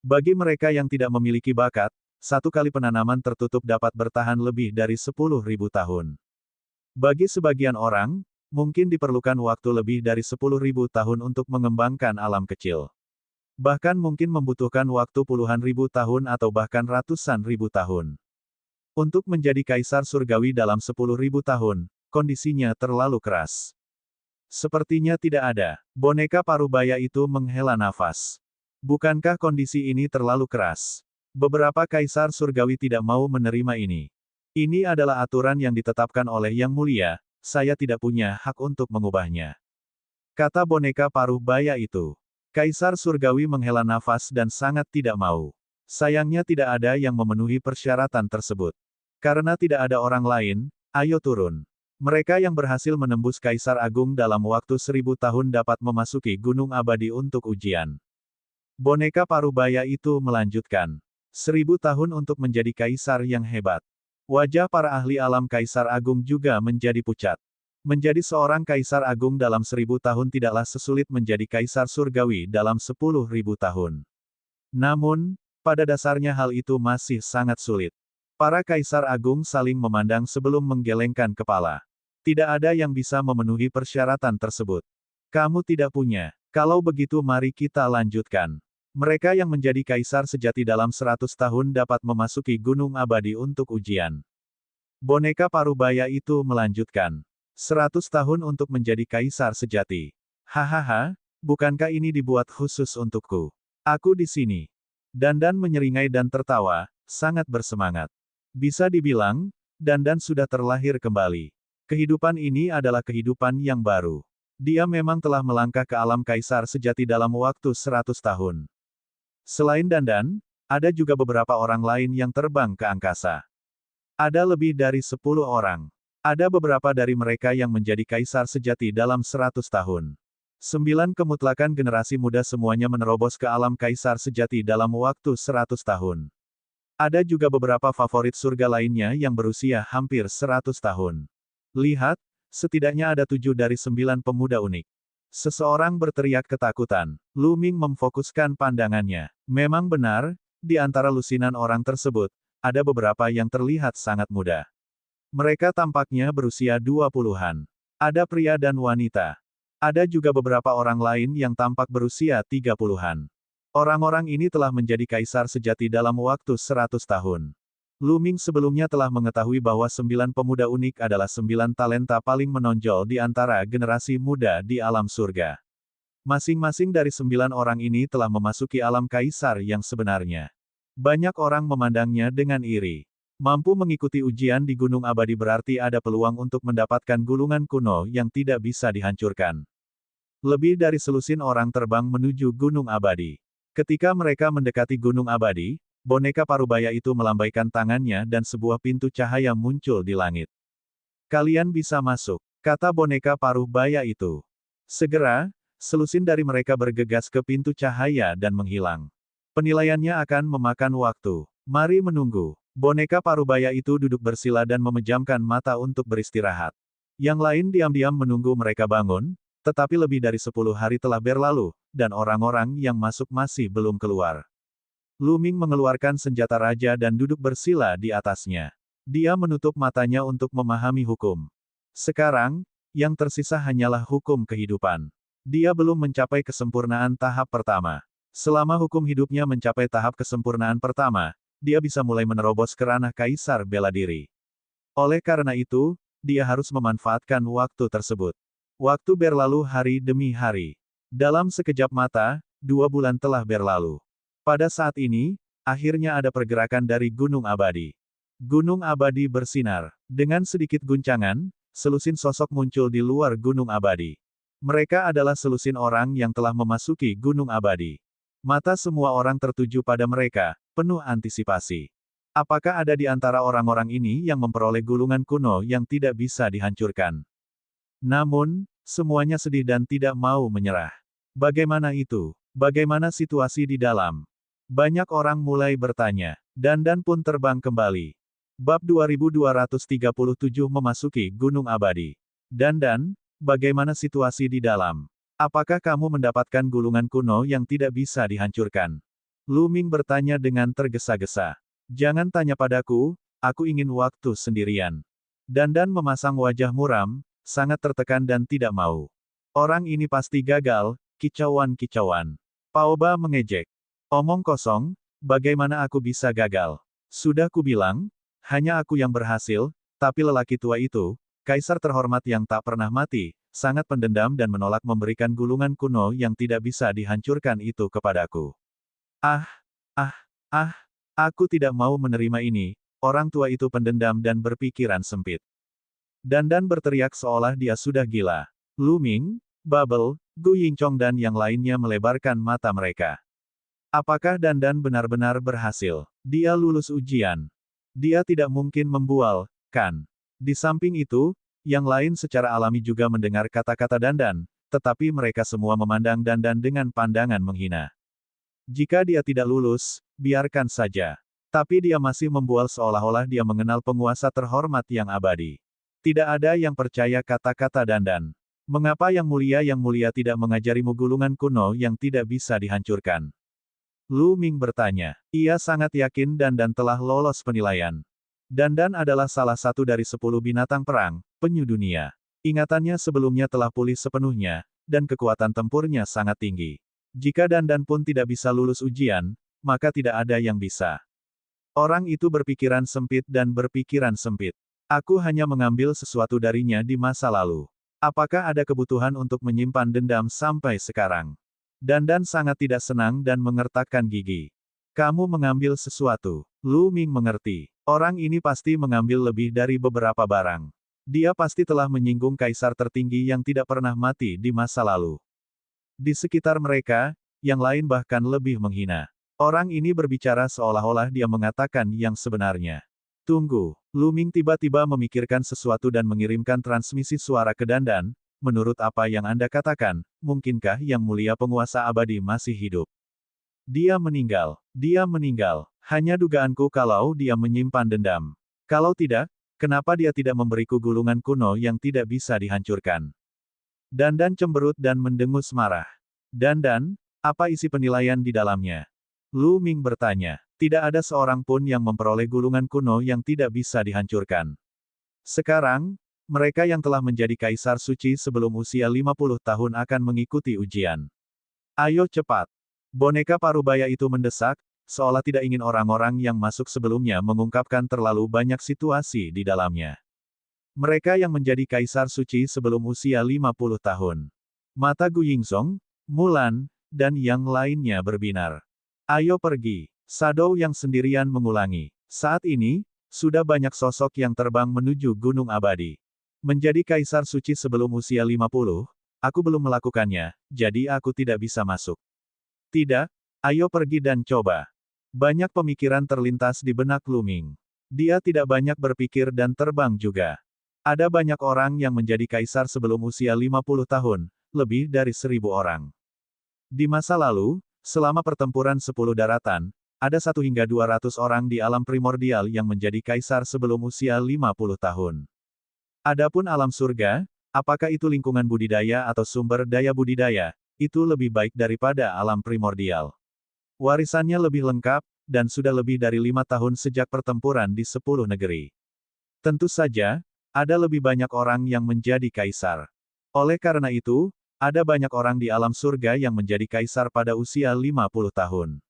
A: Bagi mereka yang tidak memiliki bakat, satu kali penanaman tertutup dapat bertahan lebih dari 10.000 tahun. Bagi sebagian orang, mungkin diperlukan waktu lebih dari 10.000 tahun untuk mengembangkan alam kecil. Bahkan mungkin membutuhkan waktu puluhan ribu tahun atau bahkan ratusan ribu tahun. Untuk menjadi Kaisar Surgawi dalam 10.000 tahun, kondisinya terlalu keras. Sepertinya tidak ada. Boneka parubaya itu menghela nafas. Bukankah kondisi ini terlalu keras? Beberapa Kaisar Surgawi tidak mau menerima ini. Ini adalah aturan yang ditetapkan oleh Yang Mulia, saya tidak punya hak untuk mengubahnya. Kata boneka parubaya itu. Kaisar Surgawi menghela nafas dan sangat tidak mau. Sayangnya tidak ada yang memenuhi persyaratan tersebut. Karena tidak ada orang lain, ayo turun. Mereka yang berhasil menembus Kaisar Agung dalam waktu 1000 tahun dapat memasuki Gunung Abadi untuk ujian. Boneka parubaya itu melanjutkan. 1000 tahun untuk menjadi Kaisar yang hebat. Wajah para ahli alam Kaisar Agung juga menjadi pucat. Menjadi seorang Kaisar Agung dalam 1000 tahun tidaklah sesulit menjadi Kaisar Surgawi dalam 10.000 tahun. Namun, pada dasarnya hal itu masih sangat sulit. Para Kaisar Agung saling memandang sebelum menggelengkan kepala. Tidak ada yang bisa memenuhi persyaratan tersebut. Kamu tidak punya. Kalau begitu mari kita lanjutkan. Mereka yang menjadi Kaisar sejati dalam 100 tahun dapat memasuki Gunung Abadi untuk ujian. Boneka parubaya itu melanjutkan. 100 tahun untuk menjadi Kaisar sejati. Hahaha, bukankah ini dibuat khusus untukku? Aku di sini. Dandan menyeringai dan tertawa, sangat bersemangat. Bisa dibilang, Dandan sudah terlahir kembali. Kehidupan ini adalah kehidupan yang baru. Dia memang telah melangkah ke alam Kaisar sejati dalam waktu 100 tahun. Selain Dandan, ada juga beberapa orang lain yang terbang ke angkasa. Ada lebih dari 10 orang. Ada beberapa dari mereka yang menjadi Kaisar sejati dalam 100 tahun. 9 kemutlakan generasi muda semuanya menerobos ke alam Kaisar sejati dalam waktu 100 tahun. Ada juga beberapa favorit surga lainnya yang berusia hampir 100 tahun. Lihat, setidaknya ada 7 dari 9 pemuda unik. Seseorang berteriak ketakutan. Lu Ming memfokuskan pandangannya. Memang benar, di antara lusinan orang tersebut, ada beberapa yang terlihat sangat muda. Mereka tampaknya berusia 20-an. Ada pria dan wanita. Ada juga beberapa orang lain yang tampak berusia 30-an. Orang-orang ini telah menjadi kaisar sejati dalam waktu 100 tahun. Lu Ming sebelumnya telah mengetahui bahwa 9 pemuda unik adalah 9 talenta paling menonjol di antara generasi muda di alam surga. Masing-masing dari 9 orang ini telah memasuki alam kaisar yang sebenarnya. Banyak orang memandangnya dengan iri. Mampu mengikuti ujian di Gunung Abadi berarti ada peluang untuk mendapatkan gulungan kuno yang tidak bisa dihancurkan. Lebih dari selusin orang terbang menuju Gunung Abadi. Ketika mereka mendekati Gunung Abadi, boneka parubaya itu melambaikan tangannya dan sebuah pintu cahaya muncul di langit. "Kalian bisa masuk," kata boneka parubaya itu. Segera, selusin dari mereka bergegas ke pintu cahaya dan menghilang. Penilaiannya akan memakan waktu. Mari menunggu. Boneka parubaya itu duduk bersila dan memejamkan mata untuk beristirahat. Yang lain diam-diam menunggu mereka bangun, tetapi lebih dari 10 hari telah berlalu, dan orang-orang yang masuk masih belum keluar. Lu Ming mengeluarkan senjata raja dan duduk bersila di atasnya. Dia menutup matanya untuk memahami hukum. Sekarang, yang tersisa hanyalah hukum kehidupan. Dia belum mencapai kesempurnaan tahap pertama. Selama hukum hidupnya mencapai tahap kesempurnaan pertama, dia bisa mulai menerobos ke ranah kaisar bela diri. Oleh karena itu, dia harus memanfaatkan waktu tersebut. Waktu berlalu hari demi hari. Dalam sekejap mata, 2 bulan telah berlalu. Pada saat ini, akhirnya ada pergerakan dari Gunung Abadi. Gunung Abadi bersinar. Dengan sedikit guncangan, selusin sosok muncul di luar Gunung Abadi. Mereka adalah selusin orang yang telah memasuki Gunung Abadi. Mata semua orang tertuju pada mereka, penuh antisipasi. Apakah ada di antara orang-orang ini yang memperoleh gulungan kuno yang tidak bisa dihancurkan? Namun, semuanya sedih dan tidak mau menyerah. Bagaimana itu? Bagaimana situasi di dalam? Banyak orang mulai bertanya. Dandan pun terbang kembali. Bab 2237 memasuki Gunung Abadi. Dandan, bagaimana situasi di dalam? Apakah kamu mendapatkan gulungan kuno yang tidak bisa dihancurkan? Lu Ming bertanya dengan tergesa-gesa. Jangan tanya padaku, aku ingin waktu sendirian. Dandan memasang wajah muram, sangat tertekan dan tidak mau. Orang ini pasti gagal, kicauan-kicauan. Paoba mengejek. Omong kosong, bagaimana aku bisa gagal? Sudah kubilang, hanya aku yang berhasil, tapi lelaki tua itu, kaisar terhormat yang tak pernah mati, sangat pendendam dan menolak memberikan gulungan kuno yang tidak bisa dihancurkan itu kepadaku. Ah, aku tidak mau menerima ini, orang tua itu pendendam dan berpikiran sempit. Dandan berteriak seolah dia sudah gila. Lu Ming, Bubble, Gu Yingchong dan yang lainnya melebarkan mata mereka. Apakah Dandan benar-benar berhasil? Dia lulus ujian. Dia tidak mungkin membual, kan? Di samping itu, yang lain secara alami juga mendengar kata-kata Dandan, tetapi mereka semua memandang Dandan dengan pandangan menghina. Jika dia tidak lulus, biarkan saja. Tapi dia masih membual seolah-olah dia mengenal penguasa terhormat yang abadi. Tidak ada yang percaya kata-kata Dandan. Mengapa yang mulia tidak mengajarimu gulungan kuno yang tidak bisa dihancurkan? Lu Ming bertanya. Ia sangat yakin Dandan telah lolos penilaian. Dandan adalah salah satu dari 10 binatang perang, penyu dunia. Ingatannya sebelumnya telah pulih sepenuhnya, dan kekuatan tempurnya sangat tinggi. Jika Dandan pun tidak bisa lulus ujian, maka tidak ada yang bisa. Orang itu berpikiran sempit dan berpikiran sempit. Aku hanya mengambil sesuatu darinya di masa lalu. Apakah ada kebutuhan untuk menyimpan dendam sampai sekarang? Dandan sangat tidak senang dan mengertakkan gigi. Kamu mengambil sesuatu. Lu Ming mengerti. Orang ini pasti mengambil lebih dari beberapa barang. Dia pasti telah menyinggung kaisar tertinggi yang tidak pernah mati di masa lalu. Di sekitar mereka, yang lain bahkan lebih menghina. Orang ini berbicara seolah-olah dia mengatakan yang sebenarnya. Tunggu. Lu Ming tiba-tiba memikirkan sesuatu dan mengirimkan transmisi suara ke Dandan. Menurut apa yang Anda katakan, mungkinkah Yang Mulia Penguasa Abadi masih hidup? Dia meninggal. Dia meninggal. Hanya dugaanku kalau dia menyimpan dendam. Kalau tidak, kenapa dia tidak memberiku gulungan kuno yang tidak bisa dihancurkan? Dandan cemberut dan mendengus marah. Dandan, apa isi penilaian di dalamnya? Lu Ming bertanya. Tidak ada seorang pun yang memperoleh gulungan kuno yang tidak bisa dihancurkan. Sekarang, mereka yang telah menjadi kaisar suci sebelum usia 50 tahun akan mengikuti ujian. Ayo cepat. Boneka parubaya itu mendesak, seolah tidak ingin orang-orang yang masuk sebelumnya mengungkapkan terlalu banyak situasi di dalamnya. Mereka yang menjadi kaisar suci sebelum usia 50 tahun. Mata Gu Yingzong, Mulan, dan yang lainnya berbinar. Ayo pergi. Shadow yang sendirian mengulangi. Saat ini, sudah banyak sosok yang terbang menuju Gunung Abadi. Menjadi kaisar suci sebelum usia 50, aku belum melakukannya, jadi aku tidak bisa masuk. Tidak, ayo pergi dan coba. Banyak pemikiran terlintas di benak Lu Ming. Dia tidak banyak berpikir dan terbang juga. Ada banyak orang yang menjadi kaisar sebelum usia 50 tahun, lebih dari 1000 orang. Di masa lalu, selama pertempuran 10 daratan, ada 1 hingga 200 orang di alam primordial yang menjadi kaisar sebelum usia 50 tahun. Adapun alam surga, apakah itu lingkungan budidaya atau sumber daya budidaya, itu lebih baik daripada alam primordial. Warisannya lebih lengkap, dan sudah lebih dari 5 tahun sejak pertempuran di 10 negeri. Tentu saja, ada lebih banyak orang yang menjadi kaisar. Oleh karena itu, ada banyak orang di alam surga yang menjadi kaisar pada usia 50 tahun.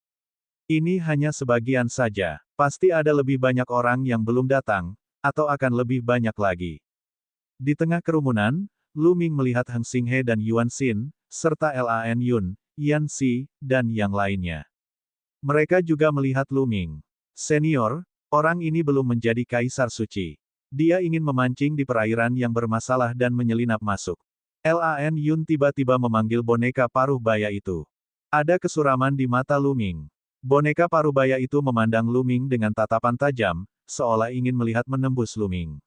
A: Ini hanya sebagian saja. Pasti ada lebih banyak orang yang belum datang, atau akan lebih banyak lagi. Di tengah kerumunan, Lu Ming melihat Heng Xinghe dan Yuan Xin, serta Lan Yun, Yan Xi, dan yang lainnya. Mereka juga melihat Lu Ming. Senior, orang ini belum menjadi kaisar suci. Dia ingin memancing di perairan yang bermasalah dan menyelinap masuk. Lan Yun tiba-tiba memanggil boneka paruh baya itu. Ada kesuraman di mata Lu Ming. Boneka parubaya itu memandang Lu Ming dengan tatapan tajam, seolah ingin melihat menembus Lu Ming.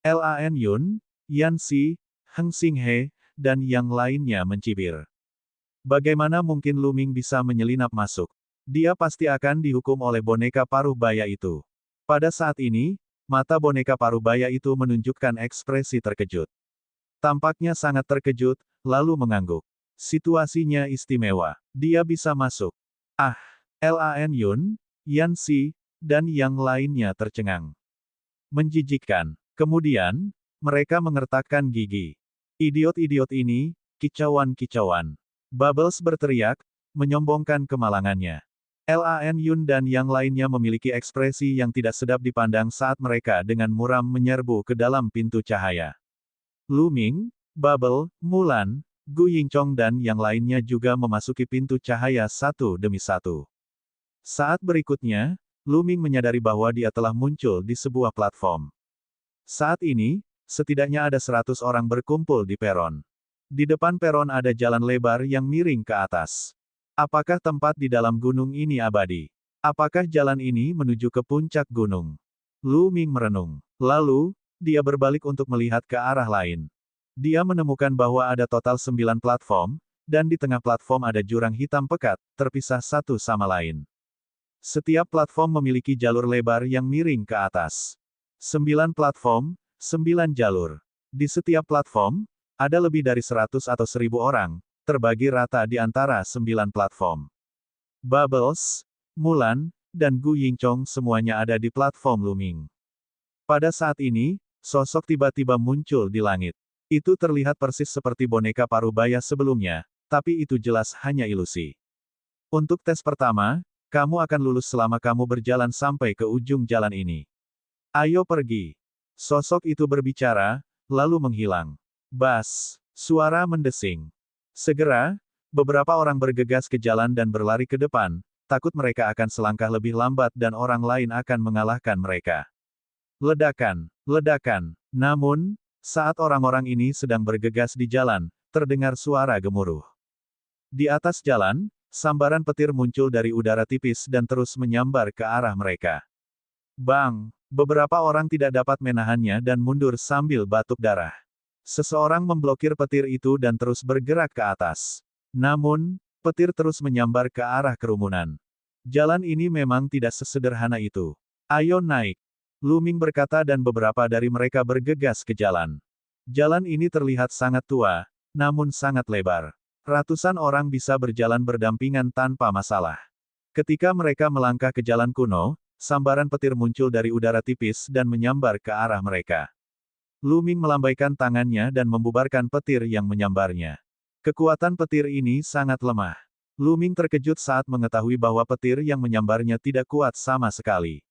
A: Lan Yun, Yan Xi, Heng Xinghe, dan yang lainnya mencibir. Bagaimana mungkin Lu Ming bisa menyelinap masuk? Dia pasti akan dihukum oleh boneka paruh baya itu. Pada saat ini, mata boneka paruh baya itu menunjukkan ekspresi terkejut. Tampaknya sangat terkejut, lalu mengangguk. Situasinya istimewa. Dia bisa masuk. Ah! Lan Yun, Yan Xi, dan yang lainnya tercengang. Menjijikkan. Kemudian, mereka mengertakkan gigi. Idiot-idiot ini, kicauan-kicauan. Bubbles berteriak, menyombongkan kemalangannya. Lan Yun dan yang lainnya memiliki ekspresi yang tidak sedap dipandang saat mereka dengan muram menyerbu ke dalam pintu cahaya. Lu Ming, Bubble, Mulan, Gu Yingchong dan yang lainnya juga memasuki pintu cahaya satu demi satu. Saat berikutnya, Lu Ming menyadari bahwa dia telah muncul di sebuah platform. Saat ini, setidaknya ada 100 orang berkumpul di peron. Di depan peron ada jalan lebar yang miring ke atas. Apakah tempat di dalam gunung ini abadi? Apakah jalan ini menuju ke puncak gunung? Lu Ming merenung. Lalu, dia berbalik untuk melihat ke arah lain. Dia menemukan bahwa ada total 9 platform, dan di tengah platform ada jurang hitam pekat, terpisah satu sama lain. Setiap platform memiliki jalur lebar yang miring ke atas. 9 platform, 9 jalur. Di setiap platform, ada lebih dari 100 atau 1000 orang, terbagi rata di antara 9 platform. Bubbles, Mulan, dan Gu Yingchong semuanya ada di platform Lu Ming. Pada saat ini, sosok tiba-tiba muncul di langit. Itu terlihat persis seperti boneka parubaya sebelumnya, tapi itu jelas hanya ilusi. Untuk tes pertama, kamu akan lulus selama kamu berjalan sampai ke ujung jalan ini. Ayo pergi. Sosok itu berbicara, lalu menghilang. Bas, suara mendesing. Segera, beberapa orang bergegas ke jalan dan berlari ke depan, takut mereka akan selangkah lebih lambat dan orang lain akan mengalahkan mereka. Ledakan, ledakan. Namun, saat orang-orang ini sedang bergegas di jalan, terdengar suara gemuruh. Di atas jalan, sambaran petir muncul dari udara tipis dan terus menyambar ke arah mereka. Bang! Beberapa orang tidak dapat menahannya dan mundur sambil batuk darah. Seseorang memblokir petir itu dan terus bergerak ke atas. Namun, petir terus menyambar ke arah kerumunan. Jalan ini memang tidak sesederhana itu. Ayo naik. Lu Ming berkata dan beberapa dari mereka bergegas ke jalan. Jalan ini terlihat sangat tua, namun sangat lebar. Ratusan orang bisa berjalan berdampingan tanpa masalah. Ketika mereka melangkah ke jalan kuno, sambaran petir muncul dari udara tipis dan menyambar ke arah mereka. Luming melambaikan tangannya dan membubarkan petir yang menyambarnya. Kekuatan petir ini sangat lemah. Luming terkejut saat mengetahui bahwa petir yang menyambarnya tidak kuat sama sekali.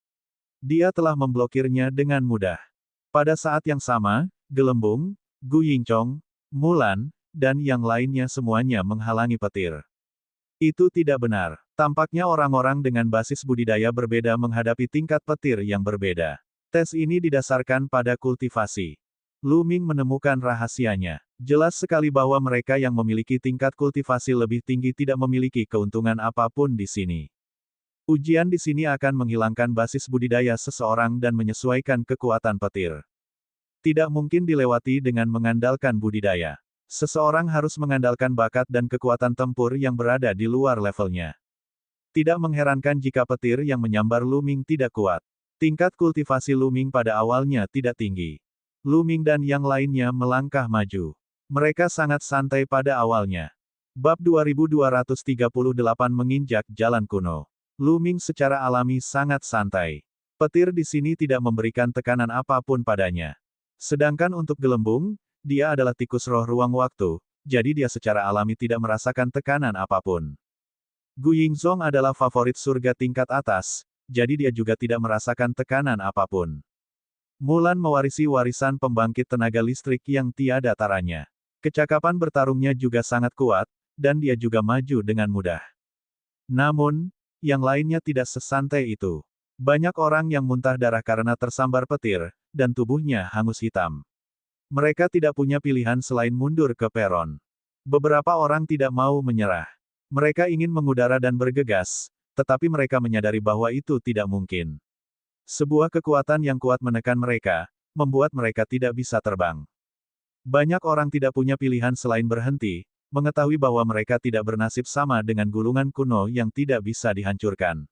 A: Dia telah memblokirnya dengan mudah. Pada saat yang sama, Gelembung, Gu Yingchong, Mulan, dan yang lainnya semuanya menghalangi petir. Itu tidak benar. Tampaknya orang-orang dengan basis budidaya berbeda menghadapi tingkat petir yang berbeda. Tes ini didasarkan pada kultivasi. Luming menemukan rahasianya. Jelas sekali bahwa mereka yang memiliki tingkat kultivasi lebih tinggi tidak memiliki keuntungan apapun di sini. Ujian di sini akan menghilangkan basis budidaya seseorang dan menyesuaikan kekuatan petir. Tidak mungkin dilewati dengan mengandalkan budidaya. Seseorang harus mengandalkan bakat dan kekuatan tempur yang berada di luar levelnya. Tidak mengherankan jika petir yang menyambar Luming tidak kuat. Tingkat kultivasi Luming pada awalnya tidak tinggi. Luming dan yang lainnya melangkah maju. Mereka sangat santai pada awalnya. Bab 2238 menginjak jalan kuno. Luming secara alami sangat santai. Petir di sini tidak memberikan tekanan apapun padanya. Sedangkan untuk Gelembung, dia adalah tikus roh ruang waktu, jadi dia secara alami tidak merasakan tekanan apapun. Gu Yingzong adalah favorit surga tingkat atas, jadi dia juga tidak merasakan tekanan apapun. Mulan mewarisi warisan pembangkit tenaga listrik yang tiada taranya. Kecakapan bertarungnya juga sangat kuat, dan dia juga maju dengan mudah. Namun, yang lainnya tidak sesantai itu. Banyak orang yang muntah darah karena tersambar petir, dan tubuhnya hangus hitam. Mereka tidak punya pilihan selain mundur ke peron. Beberapa orang tidak mau menyerah. Mereka ingin mengudara dan bergegas, tetapi mereka menyadari bahwa itu tidak mungkin. Sebuah kekuatan yang kuat menekan mereka, membuat mereka tidak bisa terbang. Banyak orang tidak punya pilihan selain berhenti, mengetahui bahwa mereka tidak bernasib sama dengan gulungan kuno yang tidak bisa dihancurkan.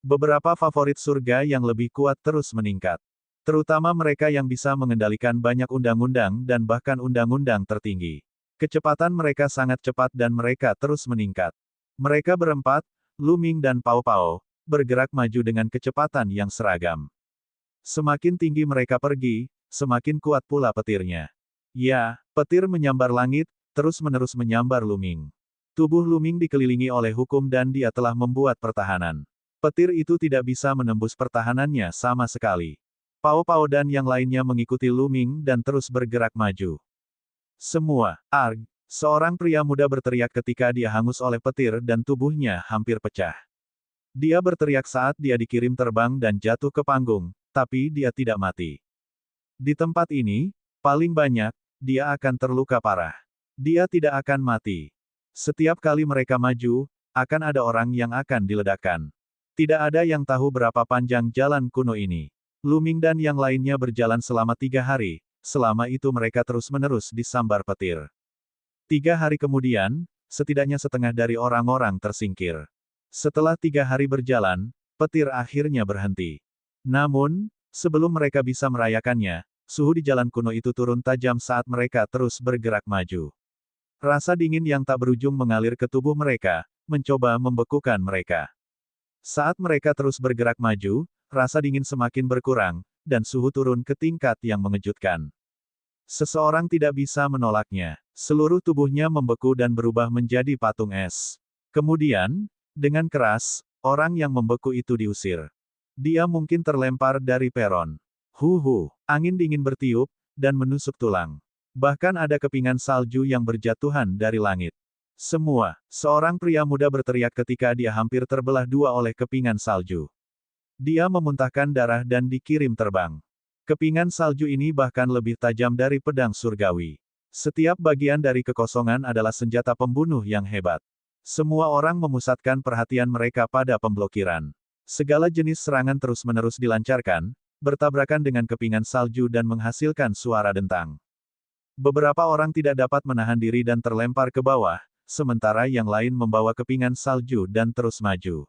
A: Beberapa favorit surga yang lebih kuat terus meningkat. Terutama mereka yang bisa mengendalikan banyak undang-undang dan bahkan undang-undang tertinggi. Kecepatan mereka sangat cepat dan mereka terus meningkat. Mereka berempat, Luming dan Pao Pao, bergerak maju dengan kecepatan yang seragam. Semakin tinggi mereka pergi, semakin kuat pula petirnya. Ya, petir menyambar langit, terus-menerus menyambar Luming. Tubuh Luming dikelilingi oleh hukum dan dia telah membuat pertahanan. Petir itu tidak bisa menembus pertahanannya sama sekali. Pao Pao dan yang lainnya mengikuti Luming dan terus bergerak maju. Semua, arg! Seorang pria muda berteriak ketika dia hangus oleh petir dan tubuhnya hampir pecah. Dia berteriak saat dia dikirim terbang dan jatuh ke panggung, tapi dia tidak mati. Di tempat ini, paling banyak, dia akan terluka parah. Dia tidak akan mati. Setiap kali mereka maju, akan ada orang yang akan diledakkan. Tidak ada yang tahu berapa panjang jalan kuno ini. Luming dan yang lainnya berjalan selama 3 hari, selama itu mereka terus-menerus disambar petir. 3 hari kemudian, setidaknya setengah dari orang-orang tersingkir. Setelah 3 hari berjalan, petir akhirnya berhenti. Namun, sebelum mereka bisa merayakannya, suhu di jalan kuno itu turun tajam saat mereka terus bergerak maju. Rasa dingin yang tak berujung mengalir ke tubuh mereka, mencoba membekukan mereka. Saat mereka terus bergerak maju, rasa dingin semakin berkurang, dan suhu turun ke tingkat yang mengejutkan. Seseorang tidak bisa menolaknya. Seluruh tubuhnya membeku dan berubah menjadi patung es. Kemudian, dengan keras, orang yang membeku itu diusir. Dia mungkin terlempar dari peron. Angin dingin bertiup, dan menusuk tulang. Bahkan ada kepingan salju yang berjatuhan dari langit. Seorang pria muda berteriak ketika dia hampir terbelah 2 oleh kepingan salju. Dia memuntahkan darah dan dikirim terbang. Kepingan salju ini bahkan lebih tajam dari pedang surgawi. Setiap bagian dari kekosongan adalah senjata pembunuh yang hebat. Semua orang memusatkan perhatian mereka pada pemblokiran. Segala jenis serangan terus-menerus dilancarkan, bertabrakan dengan kepingan salju dan menghasilkan suara dentang. Beberapa orang tidak dapat menahan diri dan terlempar ke bawah, sementara yang lain membawa kepingan salju dan terus maju.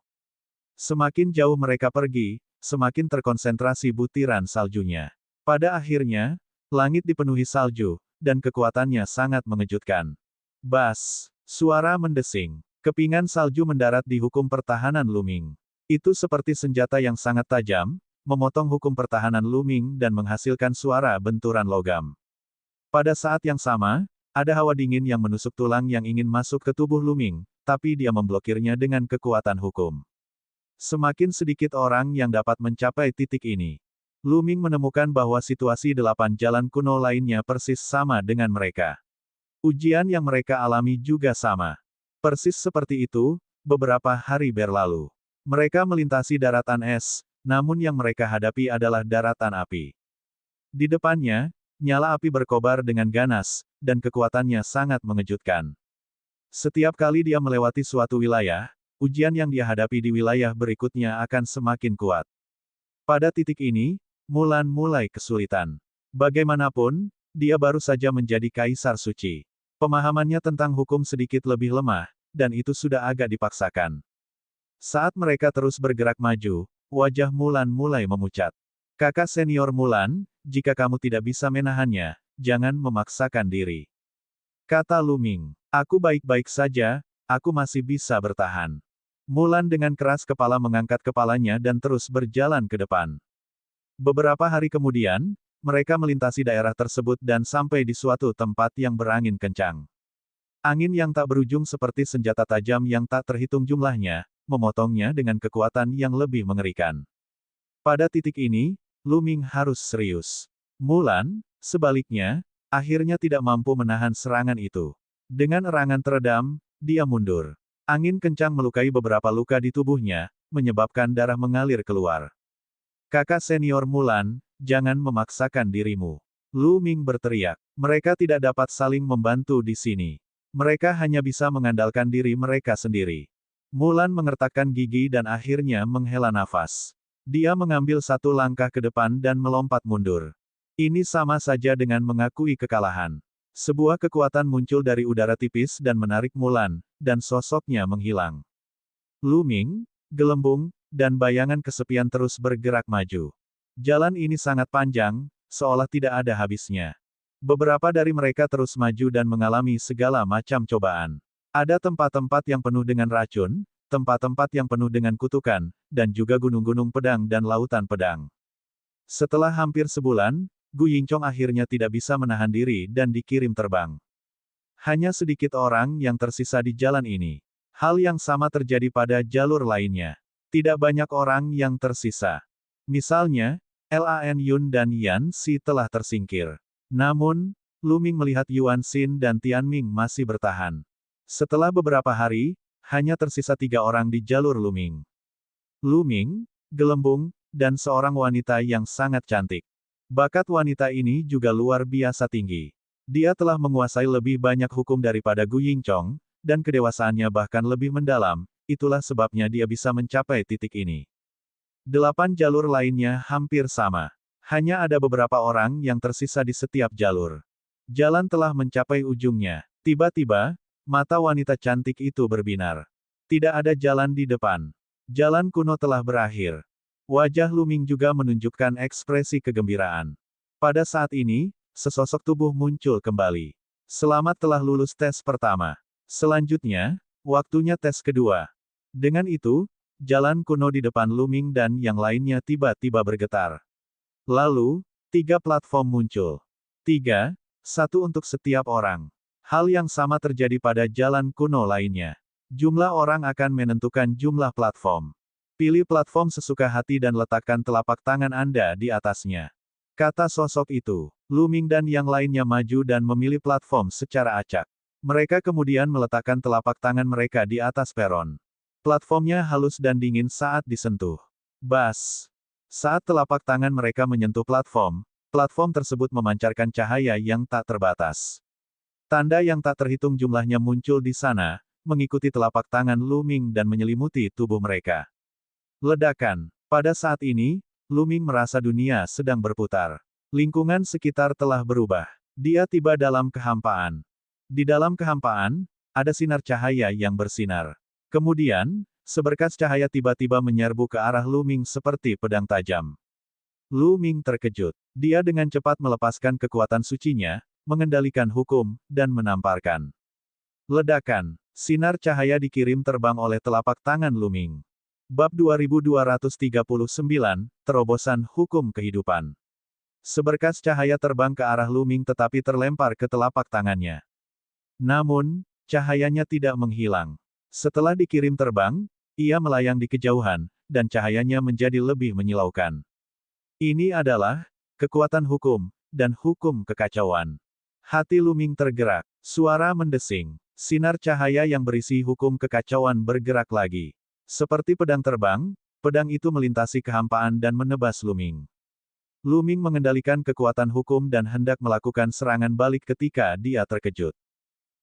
A: Semakin jauh mereka pergi, semakin terkonsentrasi butiran saljunya. Pada akhirnya, langit dipenuhi salju, dan kekuatannya sangat mengejutkan. Bas! Suara mendesing. Kepingan salju mendarat di hukum pertahanan Luming. Itu seperti senjata yang sangat tajam, memotong hukum pertahanan Lu Ming dan menghasilkan suara benturan logam. Pada saat yang sama, ada hawa dingin yang menusuk tulang yang ingin masuk ke tubuh Lu Ming, tapi dia memblokirnya dengan kekuatan hukum. Semakin sedikit orang yang dapat mencapai titik ini. Lu Ming menemukan bahwa situasi 8 jalan kuno lainnya persis sama dengan mereka. Ujian yang mereka alami juga sama. Persis seperti itu, beberapa hari berlalu. Mereka melintasi daratan es, namun yang mereka hadapi adalah daratan api. Di depannya, nyala api berkobar dengan ganas, dan kekuatannya sangat mengejutkan. Setiap kali dia melewati suatu wilayah, ujian yang dia hadapi di wilayah berikutnya akan semakin kuat. Pada titik ini, Mulan mulai kesulitan. Bagaimanapun, dia baru saja menjadi kaisar suci. Pemahamannya tentang hukum sedikit lebih lemah, dan itu sudah agak dipaksakan. Saat mereka terus bergerak maju, wajah Mulan mulai memucat. Kakak senior Mulan, jika kamu tidak bisa menahannya, jangan memaksakan diri. Kata Lu Ming, aku baik-baik saja, aku masih bisa bertahan. Mulan dengan keras kepala mengangkat kepalanya dan terus berjalan ke depan. Beberapa hari kemudian, mereka melintasi daerah tersebut dan sampai di suatu tempat yang berangin kencang. Angin yang tak berujung seperti senjata tajam yang tak terhitung jumlahnya, memotongnya dengan kekuatan yang lebih mengerikan. Pada titik ini, Lu Ming harus serius. Mulan, sebaliknya, akhirnya tidak mampu menahan serangan itu. Dengan erangan teredam, dia mundur. Angin kencang melukai beberapa luka di tubuhnya, menyebabkan darah mengalir keluar. Kakak senior Mulan, jangan memaksakan dirimu. Lu Ming berteriak. Mereka tidak dapat saling membantu di sini. Mereka hanya bisa mengandalkan diri mereka sendiri. Mulan mengertakkan gigi dan akhirnya menghela nafas. Dia mengambil satu langkah ke depan dan melompat mundur. Ini sama saja dengan mengakui kekalahan. Sebuah kekuatan muncul dari udara tipis dan menarik Mulan, dan sosoknya menghilang. Lu Ming, gelembung, dan bayangan kesepian terus bergerak maju. Jalan ini sangat panjang, seolah tidak ada habisnya. Beberapa dari mereka terus maju dan mengalami segala macam cobaan. Ada tempat-tempat yang penuh dengan racun, tempat-tempat yang penuh dengan kutukan, dan juga gunung-gunung pedang dan lautan pedang. Setelah hampir sebulan, Gu Yingchong akhirnya tidak bisa menahan diri dan dikirim terbang. Hanya sedikit orang yang tersisa di jalan ini. Hal yang sama terjadi pada jalur lainnya. Tidak banyak orang yang tersisa. Misalnya, Lan Yun dan Yan Xi telah tersingkir. Namun, Lu Ming melihat Yuan Xin dan Tianming masih bertahan. Setelah beberapa hari, hanya tersisa 3 orang di jalur Lu Ming. Lu Ming, gelembung, dan seorang wanita yang sangat cantik. Bakat wanita ini juga luar biasa tinggi. Dia telah menguasai lebih banyak hukum daripada Gu Yingchong, dan kedewasaannya bahkan lebih mendalam, itulah sebabnya dia bisa mencapai titik ini. 8 jalur lainnya hampir sama. Hanya ada beberapa orang yang tersisa di setiap jalur. Jalan telah mencapai ujungnya. Tiba-tiba, mata wanita cantik itu berbinar. Tidak ada jalan di depan. Jalan kuno telah berakhir. Wajah Lu Ming juga menunjukkan ekspresi kegembiraan. Pada saat ini, sesosok tubuh muncul kembali. Selamat telah lulus tes pertama. Selanjutnya, waktunya tes kedua. Dengan itu, jalan kuno di depan Lu Ming dan yang lainnya tiba-tiba bergetar. Lalu, 3 platform muncul. 3, 1 untuk setiap orang. Hal yang sama terjadi pada jalan kuno lainnya. Jumlah orang akan menentukan jumlah platform. Pilih platform sesuka hati dan letakkan telapak tangan Anda di atasnya. Kata sosok itu. Lu Ming dan yang lainnya maju dan memilih platform secara acak. Mereka kemudian meletakkan telapak tangan mereka di atas peron. Platformnya halus dan dingin saat disentuh. Bas. Saat telapak tangan mereka menyentuh platform, platform tersebut memancarkan cahaya yang tak terbatas. Tanda yang tak terhitung jumlahnya muncul di sana, mengikuti telapak tangan Lu Ming dan menyelimuti tubuh mereka. Ledakan. Pada saat ini, Lu Ming merasa dunia sedang berputar. Lingkungan sekitar telah berubah. Dia tiba dalam kehampaan. Di dalam kehampaan, ada sinar cahaya yang bersinar. Kemudian, seberkas cahaya tiba-tiba menyerbu ke arah Lu Ming seperti pedang tajam. Lu Ming terkejut. Dia dengan cepat melepaskan kekuatan sucinya, mengendalikan hukum, dan menamparkan. Ledakan. Sinar cahaya dikirim terbang oleh telapak tangan Lu Ming. Bab 2239, Terobosan Hukum Kehidupan. Seberkas cahaya terbang ke arah Luming tetapi terlempar ke telapak tangannya. Namun, cahayanya tidak menghilang. Setelah dikirim terbang, ia melayang di kejauhan, dan cahayanya menjadi lebih menyilaukan. Ini adalah kekuatan hukum, dan hukum kekacauan. Hati Luming tergerak, suara mendesing. Sinar cahaya yang berisi hukum kekacauan bergerak lagi. Seperti pedang terbang, pedang itu melintasi kehampaan dan menebas Luming. Luming mengendalikan kekuatan hukum dan hendak melakukan serangan balik ketika dia terkejut.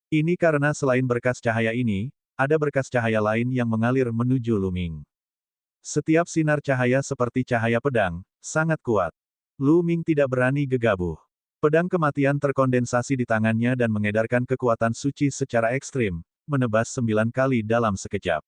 A: Ini karena selain berkas cahaya ini, ada berkas cahaya lain yang mengalir menuju Luming. Setiap sinar cahaya seperti cahaya pedang, sangat kuat. Luming tidak berani gegabah. Pedang kematian terkondensasi di tangannya dan mengedarkan kekuatan suci secara ekstrim, menebas 9 kali dalam sekejap.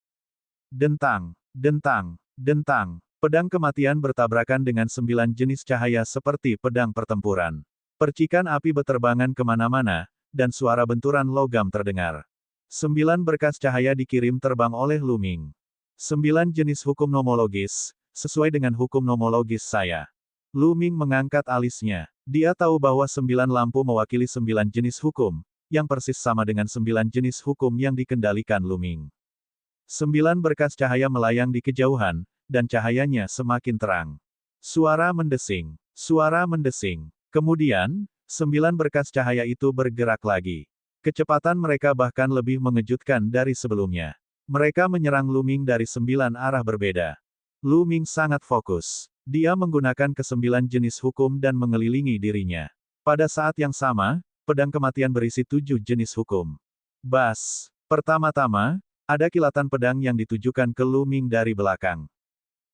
A: Dentang, dentang, dentang. Pedang kematian bertabrakan dengan 9 jenis cahaya seperti pedang pertempuran. Percikan api beterbangan kemana-mana, dan suara benturan logam terdengar. 9 berkas cahaya dikirim terbang oleh Luming. 9 jenis hukum nomologis, sesuai dengan hukum nomologis saya. Luming mengangkat alisnya. Dia tahu bahwa 9 lampu mewakili 9 jenis hukum, yang persis sama dengan 9 jenis hukum yang dikendalikan Luming. 9 berkas cahaya melayang di kejauhan, dan cahayanya semakin terang. Suara mendesing. Suara mendesing. Kemudian, 9 berkas cahaya itu bergerak lagi. Kecepatan mereka bahkan lebih mengejutkan dari sebelumnya. Mereka menyerang Luming dari 9 arah berbeda. Luming sangat fokus. Dia menggunakan ke-9 jenis hukum dan mengelilingi dirinya. Pada saat yang sama, pedang kematian berisi 7 jenis hukum. Bas. Pertama-tama, ada kilatan pedang yang ditujukan ke Luming dari belakang.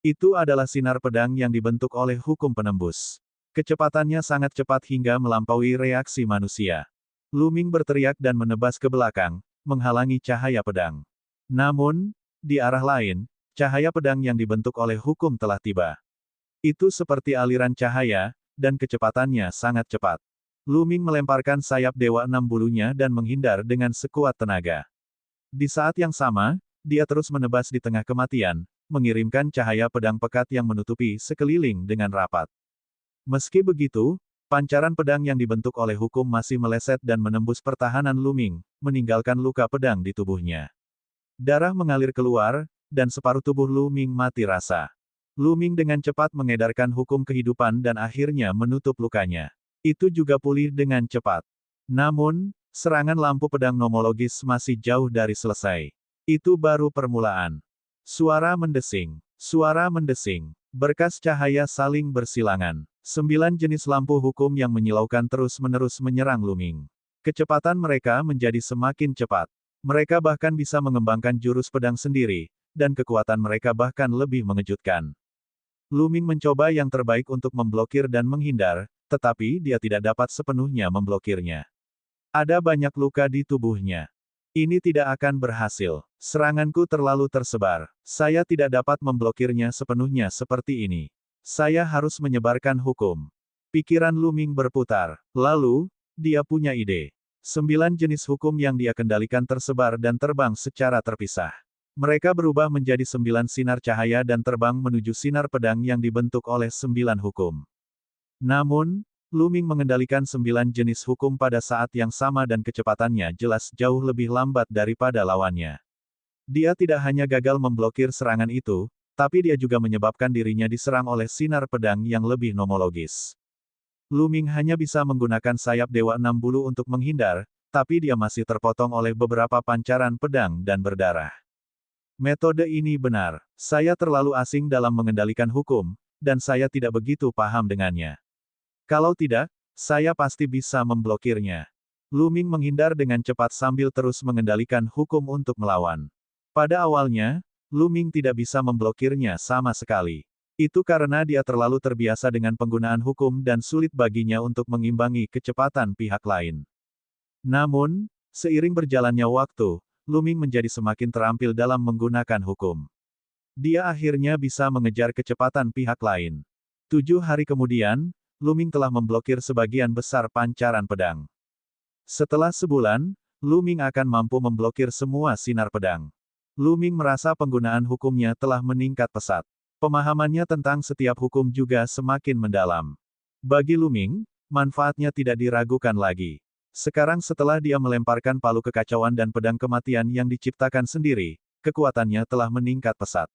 A: Itu adalah sinar pedang yang dibentuk oleh hukum penembus. Kecepatannya sangat cepat hingga melampaui reaksi manusia. Luming berteriak dan menebas ke belakang, menghalangi cahaya pedang. Namun, di arah lain, cahaya pedang yang dibentuk oleh hukum telah tiba. Itu seperti aliran cahaya, dan kecepatannya sangat cepat. Luming melemparkan sayap Dewa Enam Bulunya dan menghindar dengan sekuat tenaga. Di saat yang sama, dia terus menebas di tengah kematian, mengirimkan cahaya pedang pekat yang menutupi sekeliling dengan rapat. Meski begitu, pancaran pedang yang dibentuk oleh hukum masih meleset dan menembus pertahanan Luming, meninggalkan luka pedang di tubuhnya. Darah mengalir keluar, dan separuh tubuh Luming mati rasa. Luming dengan cepat mengedarkan hukum kehidupan dan akhirnya menutup lukanya. Itu juga pulih dengan cepat. Namun, serangan lampu pedang nomologis masih jauh dari selesai. Itu baru permulaan. Suara mendesing. Suara mendesing. Berkas cahaya saling bersilangan. 9 jenis lampu hukum yang menyilaukan terus-menerus menyerang Luming. Kecepatan mereka menjadi semakin cepat. Mereka bahkan bisa mengembangkan jurus pedang sendiri, dan kekuatan mereka bahkan lebih mengejutkan. Luming mencoba yang terbaik untuk memblokir dan menghindar, tetapi dia tidak dapat sepenuhnya memblokirnya. Ada banyak luka di tubuhnya. Ini tidak akan berhasil. Seranganku terlalu tersebar. Saya tidak dapat memblokirnya sepenuhnya seperti ini. Saya harus menyebarkan hukum. Pikiran Luming berputar. Lalu, dia punya ide. 9 jenis hukum yang dia kendalikan tersebar dan terbang secara terpisah. Mereka berubah menjadi 9 sinar cahaya dan terbang menuju sinar pedang yang dibentuk oleh 9 hukum. Namun, Luming mengendalikan 9 jenis hukum pada saat yang sama dan kecepatannya jelas jauh lebih lambat daripada lawannya. Dia tidak hanya gagal memblokir serangan itu, tapi dia juga menyebabkan dirinya diserang oleh sinar pedang yang lebih nomologis. Luming hanya bisa menggunakan sayap Dewa Enam Bulu untuk menghindar, tapi dia masih terpotong oleh beberapa pancaran pedang dan berdarah. Metode ini benar. Saya terlalu asing dalam mengendalikan hukum, dan saya tidak begitu paham dengannya. Kalau tidak, saya pasti bisa memblokirnya. Luming menghindar dengan cepat sambil terus mengendalikan hukum untuk melawan. Pada awalnya, Luming tidak bisa memblokirnya sama sekali. Itu karena dia terlalu terbiasa dengan penggunaan hukum dan sulit baginya untuk mengimbangi kecepatan pihak lain. Namun, seiring berjalannya waktu, Luming menjadi semakin terampil dalam menggunakan hukum. Dia akhirnya bisa mengejar kecepatan pihak lain. 7 hari kemudian, Luming telah memblokir sebagian besar pancaran pedang. Setelah sebulan, Luming akan mampu memblokir semua sinar pedang. Lu Ming merasa penggunaan hukumnya telah meningkat pesat. Pemahamannya tentang setiap hukum juga semakin mendalam. Bagi Lu Ming, manfaatnya tidak diragukan lagi. Sekarang setelah dia melemparkan palu kekacauan dan pedang kematian yang diciptakan sendiri, kekuatannya telah meningkat pesat.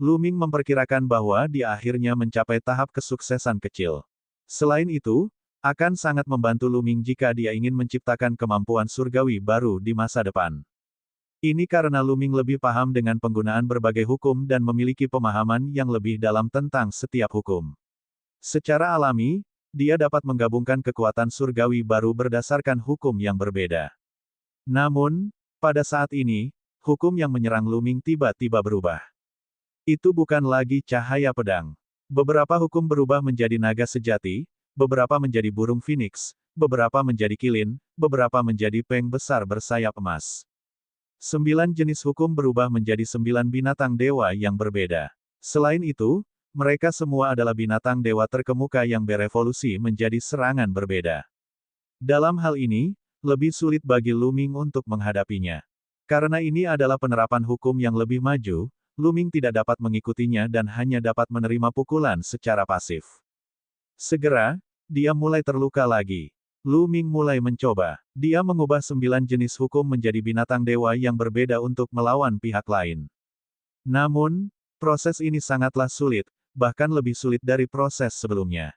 A: Lu Ming memperkirakan bahwa dia akhirnya mencapai tahap kesuksesan kecil. Selain itu, akan sangat membantu Lu Ming jika dia ingin menciptakan kemampuan surgawi baru di masa depan. Ini karena Lu Ming lebih paham dengan penggunaan berbagai hukum dan memiliki pemahaman yang lebih dalam tentang setiap hukum. Secara alami, dia dapat menggabungkan kekuatan surgawi baru berdasarkan hukum yang berbeda. Namun, pada saat ini, hukum yang menyerang Lu Ming tiba-tiba berubah. Itu bukan lagi cahaya pedang. Beberapa hukum berubah menjadi naga sejati, beberapa menjadi burung phoenix, beberapa menjadi kilin, beberapa menjadi peng besar bersayap emas. 9 jenis hukum berubah menjadi 9 binatang dewa yang berbeda. Selain itu, mereka semua adalah binatang dewa terkemuka yang berevolusi menjadi serangan berbeda. Dalam hal ini, lebih sulit bagi Lu Ming untuk menghadapinya. Karena ini adalah penerapan hukum yang lebih maju, Lu Ming tidak dapat mengikutinya dan hanya dapat menerima pukulan secara pasif. Segera, dia mulai terluka lagi. Lu Ming mulai mencoba. Dia mengubah 9 jenis hukum menjadi binatang dewa yang berbeda untuk melawan pihak lain. Namun, proses ini sangatlah sulit, bahkan lebih sulit dari proses sebelumnya.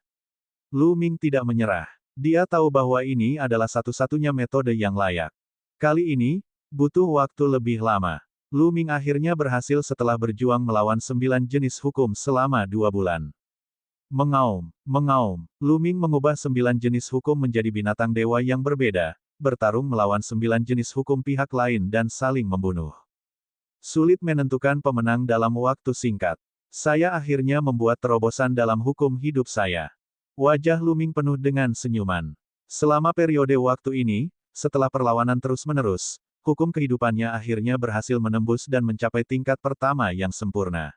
A: Lu Ming tidak menyerah. Dia tahu bahwa ini adalah satu-satunya metode yang layak. Kali ini, butuh waktu lebih lama. Lu Ming akhirnya berhasil setelah berjuang melawan 9 jenis hukum selama 2 bulan. Mengaum, mengaum. Lu Ming mengubah 9 jenis hukum menjadi binatang dewa yang berbeda, bertarung melawan 9 jenis hukum pihak lain dan saling membunuh. Sulit menentukan pemenang dalam waktu singkat. Saya akhirnya membuat terobosan dalam hukum hidup saya. Wajah Lu Ming penuh dengan senyuman. Selama periode waktu ini, setelah perlawanan terus-menerus, hukum kehidupannya akhirnya berhasil menembus dan mencapai tingkat pertama yang sempurna.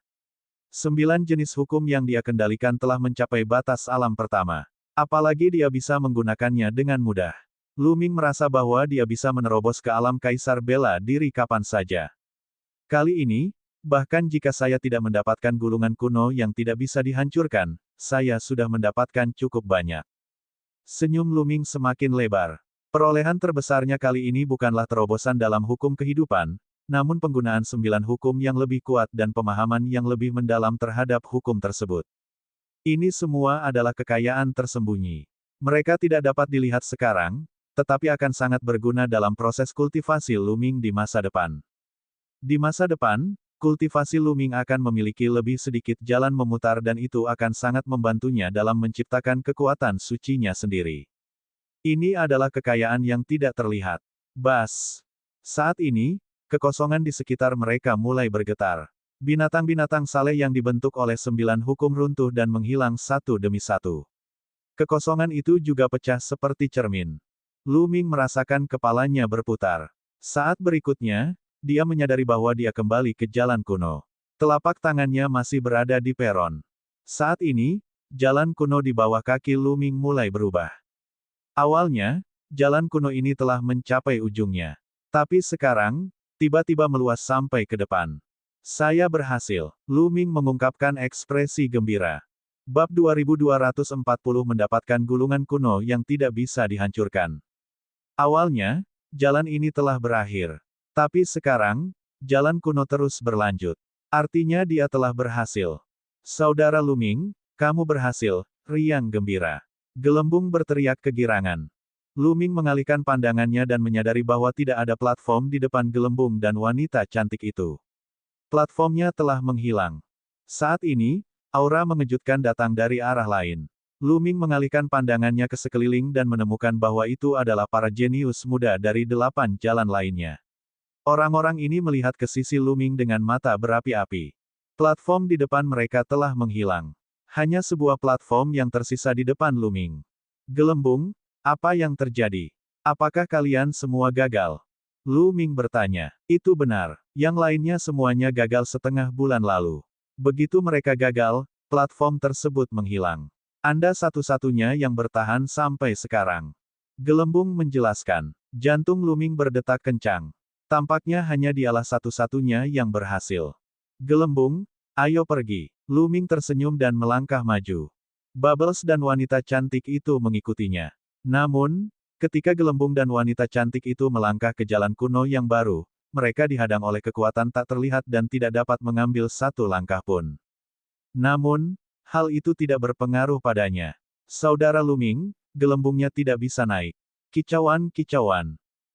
A: 9 jenis hukum yang dia kendalikan telah mencapai batas alam pertama. Apalagi dia bisa menggunakannya dengan mudah. Lu Ming merasa bahwa dia bisa menerobos ke alam kaisar bela diri kapan saja. Kali ini, bahkan jika saya tidak mendapatkan gulungan kuno yang tidak bisa dihancurkan, saya sudah mendapatkan cukup banyak. Senyum Lu Ming semakin lebar. Perolehan terbesarnya kali ini bukanlah terobosan dalam hukum kehidupan, namun penggunaan 9 hukum yang lebih kuat dan pemahaman yang lebih mendalam terhadap hukum tersebut. Ini semua adalah kekayaan tersembunyi. Mereka tidak dapat dilihat sekarang, tetapi akan sangat berguna dalam proses kultivasi Lu Ming di masa depan. Di masa depan, kultivasi Lu Ming akan memiliki lebih sedikit jalan memutar dan itu akan sangat membantunya dalam menciptakan kekuatan sucinya sendiri. Ini adalah kekayaan yang tidak terlihat. Bas. Saat ini, kekosongan di sekitar mereka mulai bergetar. Binatang-binatang saleh yang dibentuk oleh 9 hukum runtuh dan menghilang satu demi satu. Kekosongan itu juga pecah seperti cermin. Lu Ming merasakan kepalanya berputar. Saat berikutnya, dia menyadari bahwa dia kembali ke jalan kuno. Telapak tangannya masih berada di peron. Saat ini, jalan kuno di bawah kaki Lu Ming mulai berubah. Awalnya, jalan kuno ini telah mencapai ujungnya. Tapi sekarang, tiba-tiba meluas sampai ke depan. Saya berhasil. Lu Ming mengungkapkan ekspresi gembira. Bab 2240 mendapatkan gulungan kuno yang tidak bisa dihancurkan. Awalnya, jalan ini telah berakhir. Tapi sekarang, jalan kuno terus berlanjut. Artinya dia telah berhasil. Saudara Lu Ming, kamu berhasil, riang gembira. Gelembung berteriak kegirangan. Lu Ming mengalihkan pandangannya dan menyadari bahwa tidak ada platform di depan gelembung dan wanita cantik itu. Platformnya telah menghilang. Saat ini, aura mengejutkan datang dari arah lain. Lu Ming mengalihkan pandangannya ke sekeliling dan menemukan bahwa itu adalah para jenius muda dari 8 jalan lainnya. Orang-orang ini melihat ke sisi Lu Ming dengan mata berapi-api. Platform di depan mereka telah menghilang. Hanya sebuah platform yang tersisa di depan Lu Ming. Gelembung, apa yang terjadi? Apakah kalian semua gagal? Lu Ming bertanya. Itu benar. Yang lainnya semuanya gagal setengah bulan lalu. Begitu mereka gagal, platform tersebut menghilang. Anda satu-satunya yang bertahan sampai sekarang. Gelembung menjelaskan. Jantung Lu Ming berdetak kencang. Tampaknya hanya dialah satu-satunya yang berhasil. Gelembung, ayo pergi. Lu Ming tersenyum dan melangkah maju. Bubbles dan wanita cantik itu mengikutinya. Namun, ketika Gelembung dan wanita cantik itu melangkah ke jalan kuno yang baru, mereka dihadang oleh kekuatan tak terlihat dan tidak dapat mengambil satu langkah pun. Namun, hal itu tidak berpengaruh padanya. Saudara Lu Ming, Gelembungnya tidak bisa naik. Kicauan.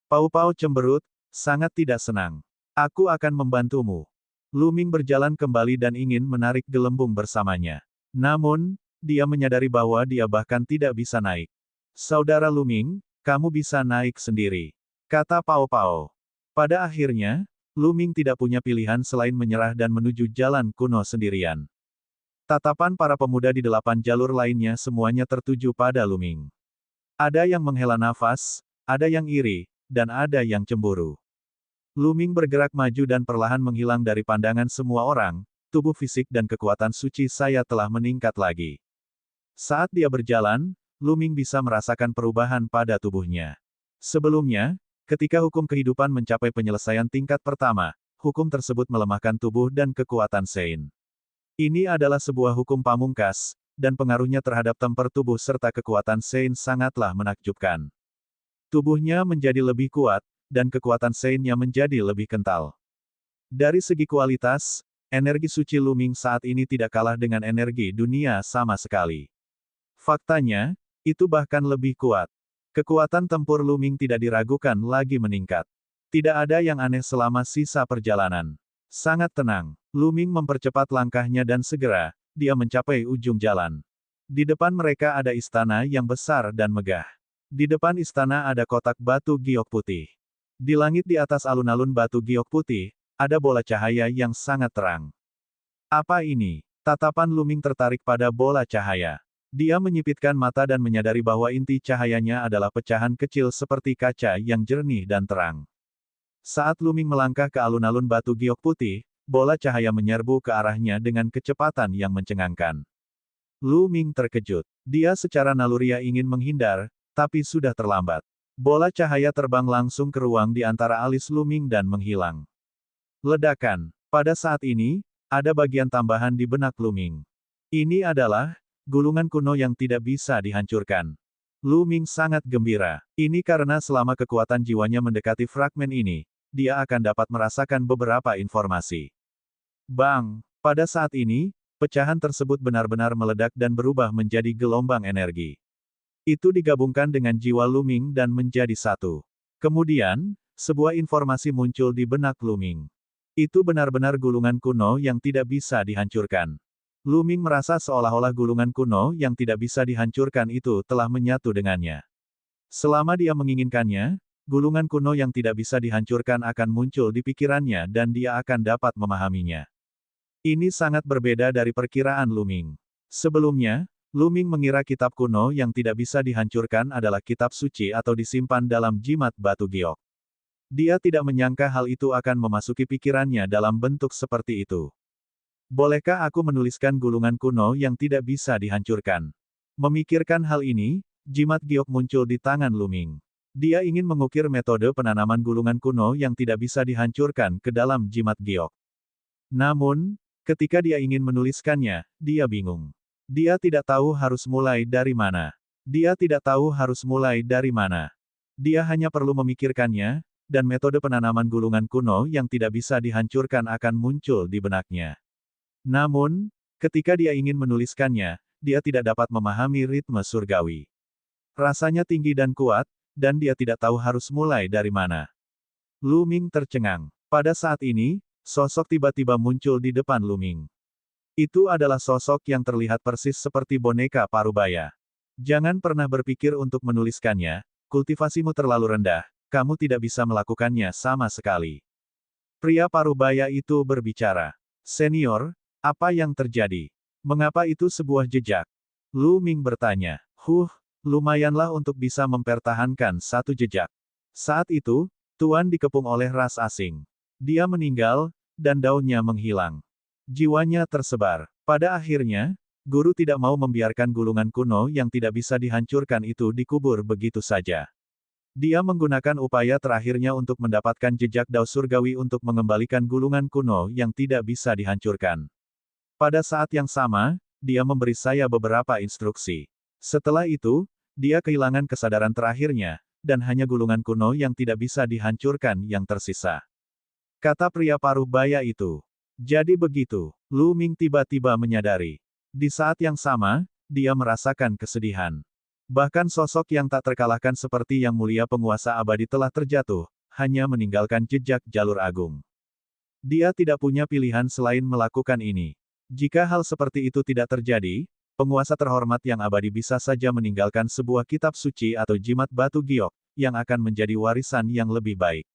A: Pau Pau cemberut, sangat tidak senang. Aku akan membantumu. Lu Ming berjalan kembali dan ingin menarik Gelembung bersamanya. Namun, dia menyadari bahwa dia bahkan tidak bisa naik. Saudara Lu Ming, kamu bisa naik sendiri, kata Pau Pau. Pada akhirnya, Lu Ming tidak punya pilihan selain menyerah dan menuju jalan kuno sendirian. Tatapan para pemuda di 8 jalur lainnya semuanya tertuju pada Lu Ming. Ada yang menghela nafas, ada yang iri, dan ada yang cemburu. Lu Ming bergerak maju dan perlahan menghilang dari pandangan semua orang, tubuh fisik dan kekuatan suci saya telah meningkat lagi. Saat dia berjalan, Lu Ming bisa merasakan perubahan pada tubuhnya. Sebelumnya, ketika hukum kehidupan mencapai penyelesaian tingkat pertama, hukum tersebut melemahkan tubuh dan kekuatan Sein. Ini adalah sebuah hukum pamungkas, dan pengaruhnya terhadap temper tubuh serta kekuatan Sein sangatlah menakjubkan. Tubuhnya menjadi lebih kuat, dan kekuatan Sein-nya menjadi lebih kental. Dari segi kualitas, energi suci Lu Ming saat ini tidak kalah dengan energi dunia sama sekali. Faktanya, itu bahkan lebih kuat. Kekuatan tempur Lu Ming tidak diragukan lagi meningkat. Tidak ada yang aneh selama sisa perjalanan. Sangat tenang, Lu Ming mempercepat langkahnya dan segera, dia mencapai ujung jalan. Di depan mereka ada istana yang besar dan megah. Di depan istana ada kotak batu giok putih. Di langit di atas alun-alun batu giok putih, ada bola cahaya yang sangat terang. Apa ini? Tatapan Lu Ming tertarik pada bola cahaya. Dia menyipitkan mata dan menyadari bahwa inti cahayanya adalah pecahan kecil seperti kaca yang jernih dan terang. Saat Lu Ming melangkah ke alun-alun batu giok putih, bola cahaya menyerbu ke arahnya dengan kecepatan yang mencengangkan. Lu Ming terkejut. Dia secara naluriah ingin menghindar, tapi sudah terlambat. Bola cahaya terbang langsung ke ruang di antara alis Lu Ming dan menghilang. Ledakan. Pada saat ini, ada bagian tambahan di benak Lu Ming. Ini adalah gulungan kuno yang tidak bisa dihancurkan. Lu Ming sangat gembira. Ini karena selama kekuatan jiwanya mendekati fragmen ini, dia akan dapat merasakan beberapa informasi. Bang! Pada saat ini, pecahan tersebut benar-benar meledak dan berubah menjadi gelombang energi. Itu digabungkan dengan jiwa Lu Ming dan menjadi satu. Kemudian, sebuah informasi muncul di benak Lu Ming. Itu benar-benar gulungan kuno yang tidak bisa dihancurkan. Lu Ming merasa seolah-olah gulungan kuno yang tidak bisa dihancurkan itu telah menyatu dengannya. Selama dia menginginkannya, gulungan kuno yang tidak bisa dihancurkan akan muncul di pikirannya dan dia akan dapat memahaminya. Ini sangat berbeda dari perkiraan Lu Ming. Sebelumnya, Lu Ming mengira kitab kuno yang tidak bisa dihancurkan adalah kitab suci atau disimpan dalam jimat batu giok. Dia tidak menyangka hal itu akan memasuki pikirannya dalam bentuk seperti itu. Bolehkah aku menuliskan gulungan kuno yang tidak bisa dihancurkan? Memikirkan hal ini, jimat giok muncul di tangan Lu Ming. Dia ingin mengukir metode penanaman gulungan kuno yang tidak bisa dihancurkan ke dalam jimat giok. Namun, ketika dia ingin menuliskannya, dia bingung. Dia tidak tahu harus mulai dari mana. Dia hanya perlu memikirkannya, dan metode penanaman gulungan kuno yang tidak bisa dihancurkan akan muncul di benaknya. Namun, ketika dia ingin menuliskannya, dia tidak dapat memahami ritme surgawi. Rasanya tinggi dan kuat, dan dia tidak tahu harus mulai dari mana. Lu Ming tercengang. Pada saat ini, sosok tiba-tiba muncul di depan Lu Ming. Itu adalah sosok yang terlihat persis seperti boneka Parubaya. Jangan pernah berpikir untuk menuliskannya, kultivasimu terlalu rendah, kamu tidak bisa melakukannya sama sekali. Pria Parubaya itu berbicara. Senior, apa yang terjadi? Mengapa itu sebuah jejak? Lu Ming bertanya. Lumayanlah untuk bisa mempertahankan satu jejak. Saat itu, Tuan dikepung oleh ras asing. Dia meninggal, dan daunnya menghilang. Jiwanya tersebar. Pada akhirnya, guru tidak mau membiarkan gulungan kuno yang tidak bisa dihancurkan itu dikubur begitu saja. Dia menggunakan upaya terakhirnya untuk mendapatkan jejak Dao surgawi untuk mengembalikan gulungan kuno yang tidak bisa dihancurkan. Pada saat yang sama, dia memberi saya beberapa instruksi. Setelah itu, dia kehilangan kesadaran terakhirnya, dan hanya gulungan kuno yang tidak bisa dihancurkan yang tersisa. Kata pria paruh baya itu. Jadi begitu, Lu Ming tiba-tiba menyadari. Di saat yang sama, dia merasakan kesedihan. Bahkan sosok yang tak terkalahkan seperti Yang Mulia Penguasa Abadi telah terjatuh, hanya meninggalkan jejak jalur agung. Dia tidak punya pilihan selain melakukan ini. Jika hal seperti itu tidak terjadi, penguasa terhormat yang abadi bisa saja meninggalkan sebuah kitab suci atau jimat batu giok, yang akan menjadi warisan yang lebih baik.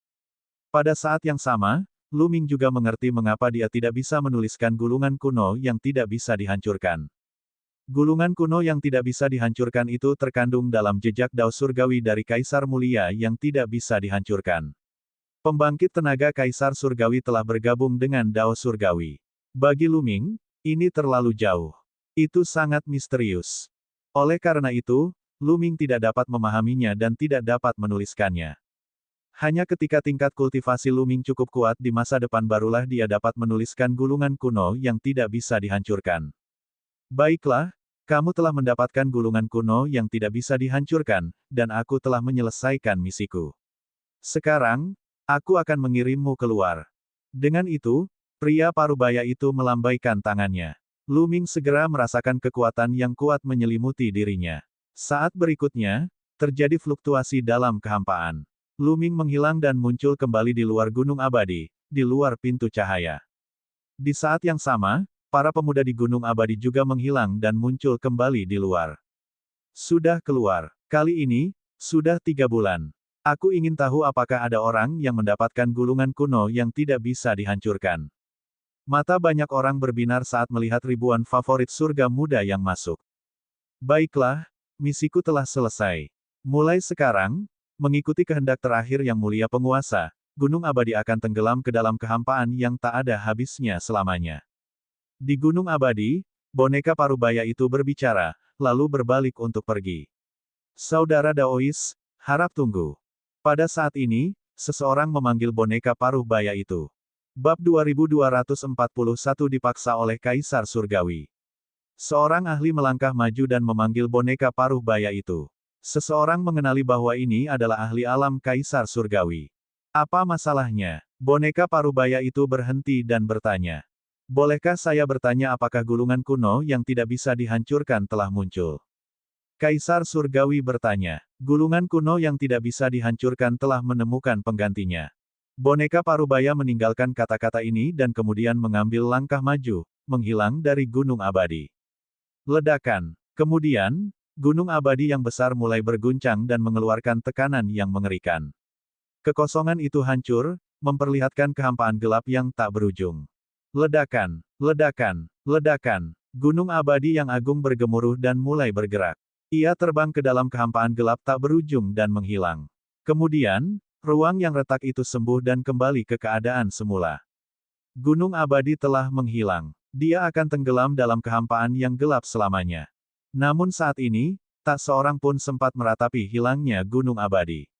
A: Pada saat yang sama, Lu Ming juga mengerti mengapa dia tidak bisa menuliskan gulungan kuno yang tidak bisa dihancurkan. Gulungan kuno yang tidak bisa dihancurkan itu terkandung dalam jejak Dao surgawi dari Kaisar Mulia yang tidak bisa dihancurkan. Pembangkit tenaga Kaisar surgawi telah bergabung dengan Dao surgawi. Bagi Lu Ming, ini terlalu jauh. Itu sangat misterius. Oleh karena itu, Lu Ming tidak dapat memahaminya dan tidak dapat menuliskannya. Hanya ketika tingkat kultivasi Lu Ming cukup kuat di masa depan barulah dia dapat menuliskan gulungan kuno yang tidak bisa dihancurkan. Baiklah, kamu telah mendapatkan gulungan kuno yang tidak bisa dihancurkan, dan aku telah menyelesaikan misiku. Sekarang, aku akan mengirimmu keluar. Dengan itu, pria parubaya itu melambaikan tangannya. Lu Ming segera merasakan kekuatan yang kuat menyelimuti dirinya. Saat berikutnya, terjadi fluktuasi dalam kehampaan. Lu Ming menghilang dan muncul kembali di luar Gunung Abadi, di luar pintu cahaya. Di saat yang sama, para pemuda di Gunung Abadi juga menghilang dan muncul kembali di luar. Sudah keluar. Kali ini, sudah 3 bulan. Aku ingin tahu apakah ada orang yang mendapatkan gulungan kuno yang tidak bisa dihancurkan. Mata banyak orang berbinar saat melihat ribuan favorit surga muda yang masuk. Baiklah, misiku telah selesai. Mulai sekarang, mengikuti kehendak terakhir Yang Mulia Penguasa, Gunung Abadi akan tenggelam ke dalam kehampaan yang tak ada habisnya selamanya. Di Gunung Abadi, boneka parubaya itu berbicara, lalu berbalik untuk pergi. Saudara Daois, harap tunggu. Pada saat ini, seseorang memanggil boneka parubaya itu. Bab 2241 dipaksa oleh Kaisar Surgawi. Seorang ahli melangkah maju dan memanggil boneka parubaya itu. Seseorang mengenali bahwa ini adalah ahli alam Kaisar Surgawi. Apa masalahnya? Boneka parubaya itu berhenti dan bertanya. Bolehkah saya bertanya apakah gulungan kuno yang tidak bisa dihancurkan telah muncul? Kaisar Surgawi bertanya. Gulungan kuno yang tidak bisa dihancurkan telah menemukan penggantinya. Boneka parubaya meninggalkan kata-kata ini dan kemudian mengambil langkah maju, menghilang dari Gunung Abadi. Ledakan. Kemudian, Gunung Abadi yang besar mulai berguncang dan mengeluarkan tekanan yang mengerikan. Kekosongan itu hancur, memperlihatkan kehampaan gelap yang tak berujung. Ledakan, ledakan, ledakan. Gunung Abadi yang agung bergemuruh dan mulai bergerak. Ia terbang ke dalam kehampaan gelap tak berujung dan menghilang. Kemudian, ruang yang retak itu sembuh dan kembali ke keadaan semula. Gunung Abadi telah menghilang. Dia akan tenggelam dalam kehampaan yang gelap selamanya. Namun saat ini, tak seorang pun sempat meratapi hilangnya Gunung Abadi.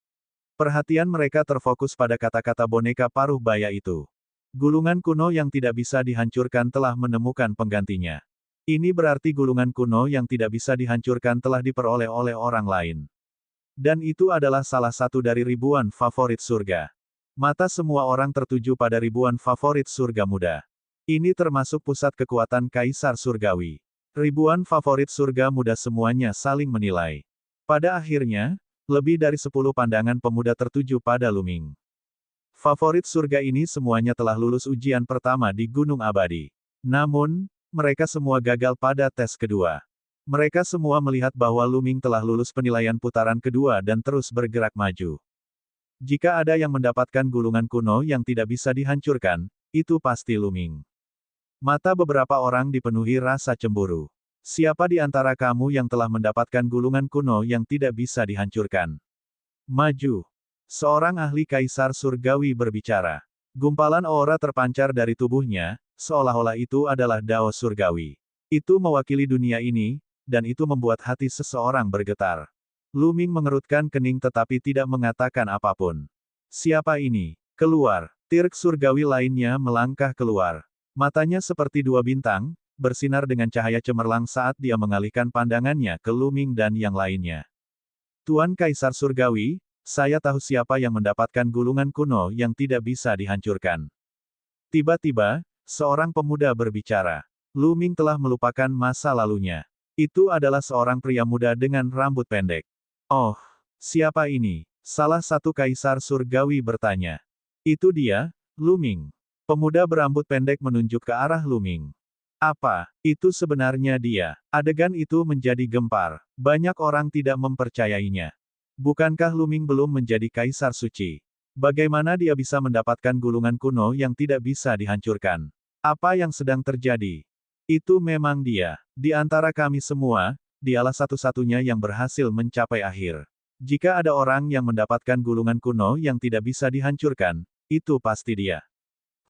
A: Perhatian mereka terfokus pada kata-kata boneka paruh baya itu. Gulungan kuno yang tidak bisa dihancurkan telah menemukan penggantinya. Ini berarti gulungan kuno yang tidak bisa dihancurkan telah diperoleh oleh orang lain. Dan itu adalah salah satu dari ribuan favorit surga. Mata semua orang tertuju pada ribuan favorit surga muda. Ini termasuk pusat kekuatan Kaisar Surgawi. Ribuan favorit surga muda semuanya saling menilai. Pada akhirnya, lebih dari 10 pandangan pemuda tertuju pada Lu Ming. Favorit surga ini semuanya telah lulus ujian pertama di Gunung Abadi. Namun, mereka semua gagal pada tes kedua. Mereka semua melihat bahwa Lu Ming telah lulus penilaian putaran kedua dan terus bergerak maju. Jika ada yang mendapatkan gulungan kuno yang tidak bisa dihancurkan, itu pasti Lu Ming. Mata beberapa orang dipenuhi rasa cemburu. Siapa di antara kamu yang telah mendapatkan gulungan kuno yang tidak bisa dihancurkan? Maju. Seorang ahli Kaisar Surgawi berbicara. Gumpalan aura terpancar dari tubuhnya, seolah-olah itu adalah Dao Surgawi. Itu mewakili dunia ini, dan itu membuat hati seseorang bergetar. Lu Ming mengerutkan kening tetapi tidak mengatakan apapun. Siapa ini? Keluar. Tirk surgawi lainnya melangkah keluar. Matanya seperti dua bintang, bersinar dengan cahaya cemerlang saat dia mengalihkan pandangannya ke Lu Ming dan yang lainnya. Tuan Kaisar Surgawi, saya tahu siapa yang mendapatkan gulungan kuno yang tidak bisa dihancurkan. Tiba-tiba, seorang pemuda berbicara. Lu Ming telah melupakan masa lalunya. Itu adalah seorang pria muda dengan rambut pendek. Oh, siapa ini? Salah satu kaisar surgawi bertanya. Itu dia, Lu Ming. Pemuda berambut pendek menunjuk ke arah Lu Ming. Apa? Itu sebenarnya dia. Adegan itu menjadi gempar. Banyak orang tidak mempercayainya. Bukankah Lu Ming belum menjadi kaisar suci? Bagaimana dia bisa mendapatkan gulungan kuno yang tidak bisa dihancurkan? Apa yang sedang terjadi? Itu memang dia. Di antara kami semua, dialah satu-satunya yang berhasil mencapai akhir. Jika ada orang yang mendapatkan gulungan kuno yang tidak bisa dihancurkan, itu pasti dia.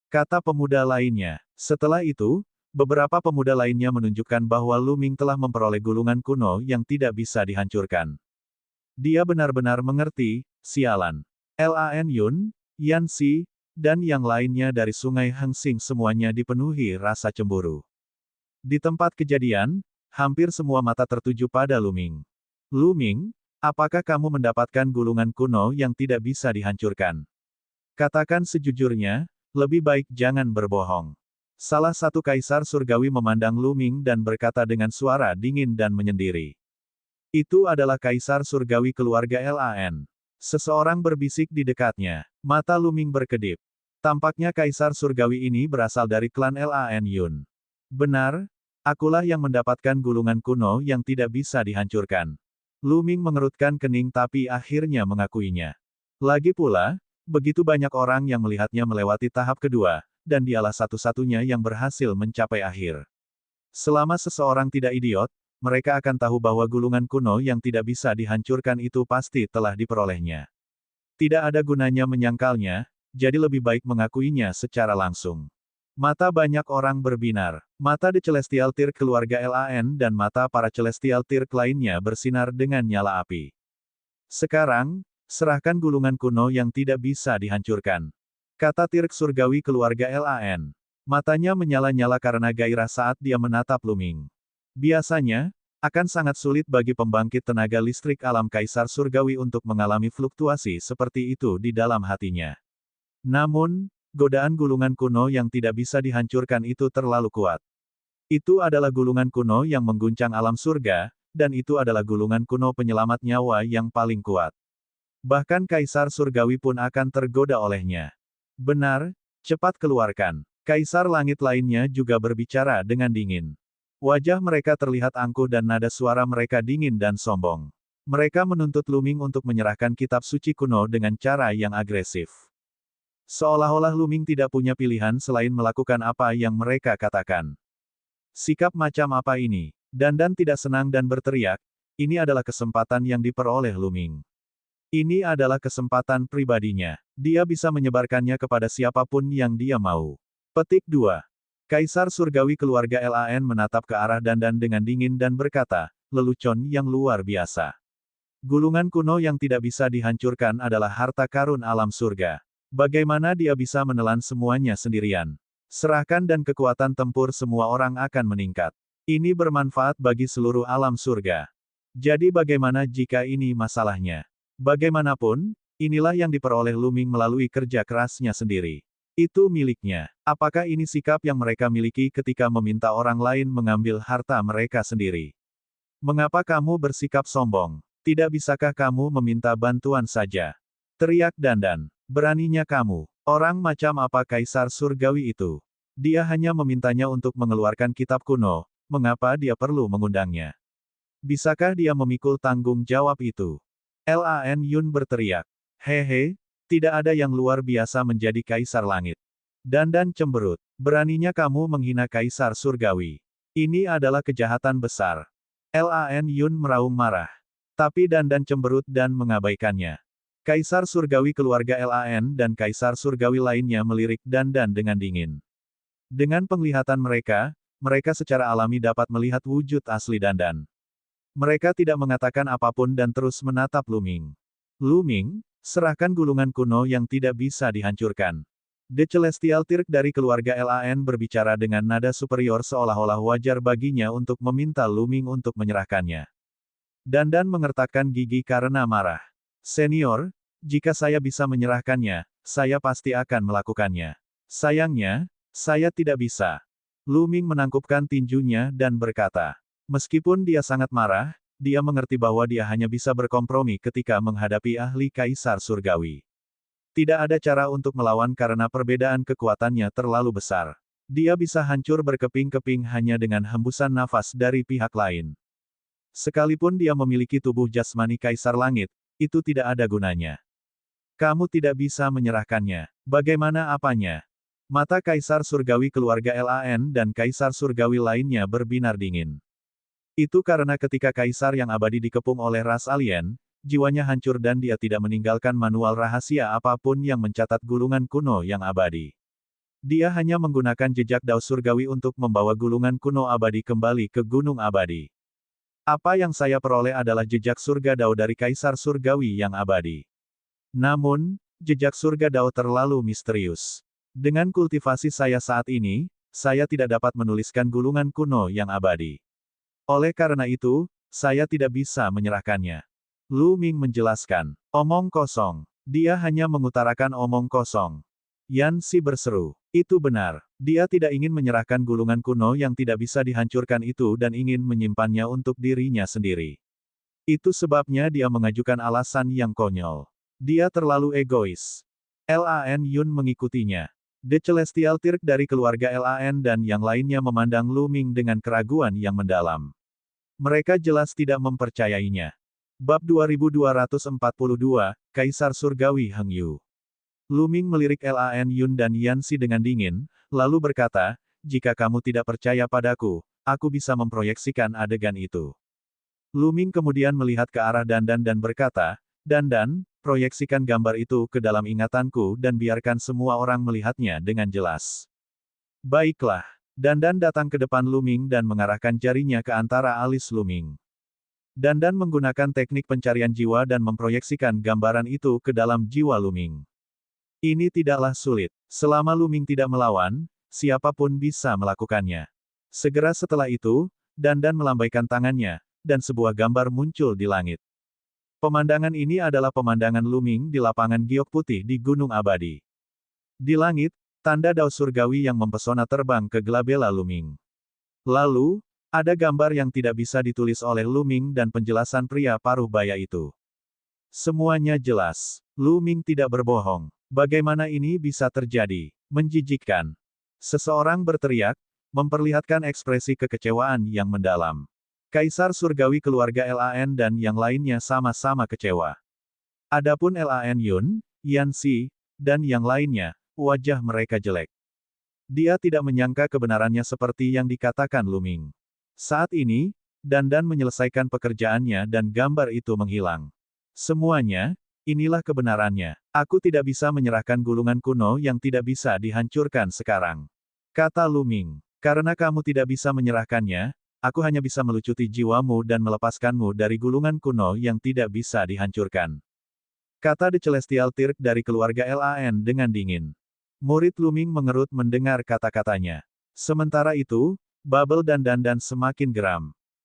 A: Kata pemuda lainnya. Setelah itu, beberapa pemuda lainnya menunjukkan bahwa Lu Ming telah memperoleh gulungan kuno yang tidak bisa dihancurkan. Dia benar-benar mengerti, sialan. Lan Yun, Yan Xi, dan yang lainnya dari Sungai Hengsing semuanya dipenuhi rasa cemburu. Di tempat kejadian, hampir semua mata tertuju pada Lu Ming. Lu Ming, apakah kamu mendapatkan gulungan kuno yang tidak bisa dihancurkan? Katakan sejujurnya, lebih baik jangan berbohong. Salah satu kaisar surgawi memandang Lu Ming dan berkata dengan suara dingin dan menyendiri. Itu adalah kaisar surgawi keluarga Lan. Seseorang berbisik di dekatnya. Mata Lu Ming berkedip. Tampaknya kaisar surgawi ini berasal dari klan Lan Yun. Benar, akulah yang mendapatkan gulungan kuno yang tidak bisa dihancurkan. Lu Ming mengerutkan kening tapi akhirnya mengakuinya. Lagi pula, begitu banyak orang yang melihatnya melewati tahap kedua, dan dialah satu-satunya yang berhasil mencapai akhir. Selama seseorang tidak idiot, mereka akan tahu bahwa gulungan kuno yang tidak bisa dihancurkan itu pasti telah diperolehnya. Tidak ada gunanya menyangkalnya, jadi lebih baik mengakuinya secara langsung. Mata banyak orang berbinar. Mata The Celestial Tirk keluarga Lan dan mata para Celestial Tirk lainnya bersinar dengan nyala api. Sekarang, serahkan gulungan kuno yang tidak bisa dihancurkan. Kata Tirk surgawi keluarga Lan. Matanya menyala-nyala karena gairah saat dia menatap Lu Ming. Biasanya, akan sangat sulit bagi pembangkit tenaga listrik alam kaisar surgawi untuk mengalami fluktuasi seperti itu di dalam hatinya. Namun, godaan gulungan kuno yang tidak bisa dihancurkan itu terlalu kuat. Itu adalah gulungan kuno yang mengguncang alam surga, dan itu adalah gulungan kuno penyelamat nyawa yang paling kuat. Bahkan kaisar surgawi pun akan tergoda olehnya. Benar, cepat keluarkan. Kaisar langit lainnya juga berbicara dengan dingin. Wajah mereka terlihat angkuh dan nada suara mereka dingin dan sombong. Mereka menuntut Lu Ming untuk menyerahkan kitab suci kuno dengan cara yang agresif. Seolah-olah Lu Ming tidak punya pilihan selain melakukan apa yang mereka katakan. Sikap macam apa ini? Dandan tidak senang dan berteriak, ini adalah kesempatan yang diperoleh Lu Ming. Ini adalah kesempatan pribadinya. Dia bisa menyebarkannya kepada siapapun yang dia mau. Petik 2. Kaisar surgawi keluarga Lan menatap ke arah Dandan dengan dingin dan berkata, lelucon yang luar biasa. Gulungan kuno yang tidak bisa dihancurkan adalah harta karun alam surga. Bagaimana dia bisa menelan semuanya sendirian? Serahkan dan kekuatan tempur semua orang akan meningkat. Ini bermanfaat bagi seluruh alam surga. Jadi bagaimana jika ini masalahnya? Bagaimanapun, inilah yang diperoleh Lu Ming melalui kerja kerasnya sendiri. Itu miliknya. Apakah ini sikap yang mereka miliki ketika meminta orang lain mengambil harta mereka sendiri? Mengapa kamu bersikap sombong? Tidak bisakah kamu meminta bantuan saja? Teriak Dandan. Beraninya kamu. Orang macam apa kaisar surgawi itu? Dia hanya memintanya untuk mengeluarkan kitab kuno, mengapa dia perlu mengundangnya? Bisakah dia memikul tanggung jawab itu? Lan Yun berteriak. Hehe. Tidak ada yang luar biasa menjadi kaisar langit. Dandan cemberut. Beraninya kamu menghina kaisar surgawi. Ini adalah kejahatan besar. Lan Yun meraung marah. Tapi Dandan cemberut dan mengabaikannya. Kaisar surgawi keluarga Lan dan kaisar surgawi lainnya melirik Dandan dengan dingin. Dengan penglihatan mereka, mereka secara alami dapat melihat wujud asli Dandan. Mereka tidak mengatakan apapun dan terus menatap Lu Ming. Lu Ming, serahkan gulungan kuno yang tidak bisa dihancurkan. The Celestial Tirk dari keluarga Lan berbicara dengan nada superior seolah-olah wajar baginya untuk meminta Lu Ming untuk menyerahkannya. Dandan mengertakkan gigi karena marah. Senior, jika saya bisa menyerahkannya, saya pasti akan melakukannya. Sayangnya, saya tidak bisa. Lu Ming menangkupkan tinjunya dan berkata. Meskipun dia sangat marah, dia mengerti bahwa dia hanya bisa berkompromi ketika menghadapi ahli Kaisar Surgawi. Tidak ada cara untuk melawan karena perbedaan kekuatannya terlalu besar. Dia bisa hancur berkeping-keping hanya dengan hembusan nafas dari pihak lain. Sekalipun dia memiliki tubuh jasmani Kaisar Langit, itu tidak ada gunanya. Kamu tidak bisa menyerahkannya. Bagaimana apanya? Mata Kaisar Surgawi keluarga Lan dan Kaisar Surgawi lainnya berbinar dingin. Itu karena ketika Kaisar yang abadi dikepung oleh ras alien, jiwanya hancur dan dia tidak meninggalkan manual rahasia apapun yang mencatat gulungan kuno yang abadi. Dia hanya menggunakan jejak Dao Surgawi untuk membawa gulungan kuno abadi kembali ke Gunung Abadi. Apa yang saya peroleh adalah jejak surga Dao dari Kaisar Surgawi yang abadi. Namun, jejak surga Dao terlalu misterius. Dengan kultivasi saya saat ini, saya tidak dapat menuliskan gulungan kuno yang abadi. Oleh karena itu, saya tidak bisa menyerahkannya. Lu Ming menjelaskan. Omong kosong. Dia hanya mengutarakan omong kosong. Yan Xi berseru. Itu benar. Dia tidak ingin menyerahkan gulungan kuno yang tidak bisa dihancurkan itu dan ingin menyimpannya untuk dirinya sendiri. Itu sebabnya dia mengajukan alasan yang konyol. Dia terlalu egois. Lan Yun mengikutinya. The Celestial Tirk dari keluarga Lan dan yang lainnya memandang Lu Ming dengan keraguan yang mendalam. Mereka jelas tidak mempercayainya. Bab 2242, Kaisar Surgawi Heng Yu. Lu Ming melirik Lan Yun dan Yan Xi dengan dingin, lalu berkata, jika kamu tidak percaya padaku, aku bisa memproyeksikan adegan itu. Lu Ming kemudian melihat ke arah Dandan dan berkata, Dandan, proyeksikan gambar itu ke dalam ingatanku dan biarkan semua orang melihatnya dengan jelas. Baiklah. Dandan datang ke depan Lu Ming dan mengarahkan jarinya ke antara alis Lu Ming. Dandan menggunakan teknik pencarian jiwa dan memproyeksikan gambaran itu ke dalam jiwa Lu Ming. Ini tidaklah sulit. Selama Lu Ming tidak melawan, siapapun bisa melakukannya. Segera setelah itu, Dandan melambaikan tangannya, dan sebuah gambar muncul di langit. Pemandangan ini adalah pemandangan Lu Ming di lapangan giok putih di Gunung Abadi. Di langit, tanda Dao Surgawi yang mempesona terbang ke Glabella Lu Ming. Lalu, ada gambar yang tidak bisa ditulis oleh Lu Ming dan penjelasan pria paruh baya itu. Semuanya jelas. Lu Ming tidak berbohong. Bagaimana ini bisa terjadi? Menjijikkan. Seseorang berteriak, memperlihatkan ekspresi kekecewaan yang mendalam. Kaisar Surgawi keluarga Lan dan yang lainnya sama-sama kecewa. Adapun Lan Yun, Yan Xi, dan yang lainnya, wajah mereka jelek. Dia tidak menyangka kebenarannya seperti yang dikatakan Lu Ming. Saat ini, Dandan menyelesaikan pekerjaannya dan gambar itu menghilang. Semuanya, inilah kebenarannya. Aku tidak bisa menyerahkan gulungan kuno yang tidak bisa dihancurkan sekarang. Kata Lu Ming. Karena kamu tidak bisa menyerahkannya, aku hanya bisa melucuti jiwamu dan melepaskanmu dari gulungan kuno yang tidak bisa dihancurkan. Kata The Celestial Tirk dari keluarga Lan dengan dingin. Murid Lu Ming mengerut mendengar kata-katanya. Sementara itu, Bubble dan Dandan semakin geram.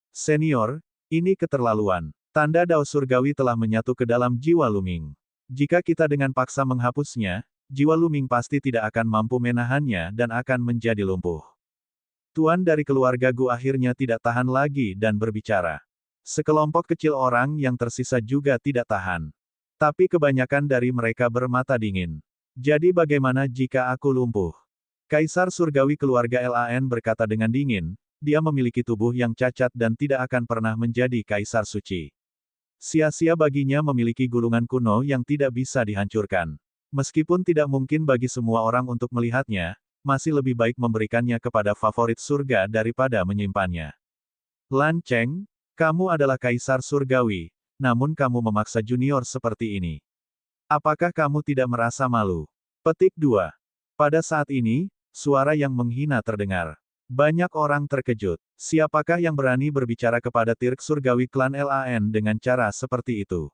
A: Senior, ini keterlaluan. Tanda Dao Surgawi telah menyatu ke dalam jiwa Lu Ming. Jika kita dengan paksa menghapusnya, jiwa Lu Ming pasti tidak akan mampu menahannya dan akan menjadi lumpuh. Tuan dari keluarga Gu akhirnya tidak tahan lagi dan berbicara. Sekelompok kecil orang yang tersisa juga tidak tahan. Tapi kebanyakan dari mereka bermata dingin. Jadi bagaimana jika aku lumpuh? Kaisar Surgawi keluarga Lan berkata dengan dingin, dia memiliki tubuh yang cacat dan tidak akan pernah menjadi Kaisar Suci. Sia-sia baginya memiliki gulungan kuno yang tidak bisa dihancurkan. Meskipun tidak mungkin bagi semua orang untuk melihatnya, masih lebih baik memberikannya kepada favorit surga daripada menyimpannya. Lan Cheng, kamu adalah Kaisar Surgawi, namun kamu memaksa junior seperti ini. Apakah kamu tidak merasa malu? Petik 2. Pada saat ini, suara yang menghina terdengar. Banyak orang terkejut. Siapakah yang berani berbicara kepada Tirk Surgawi klan LAN dengan cara seperti itu?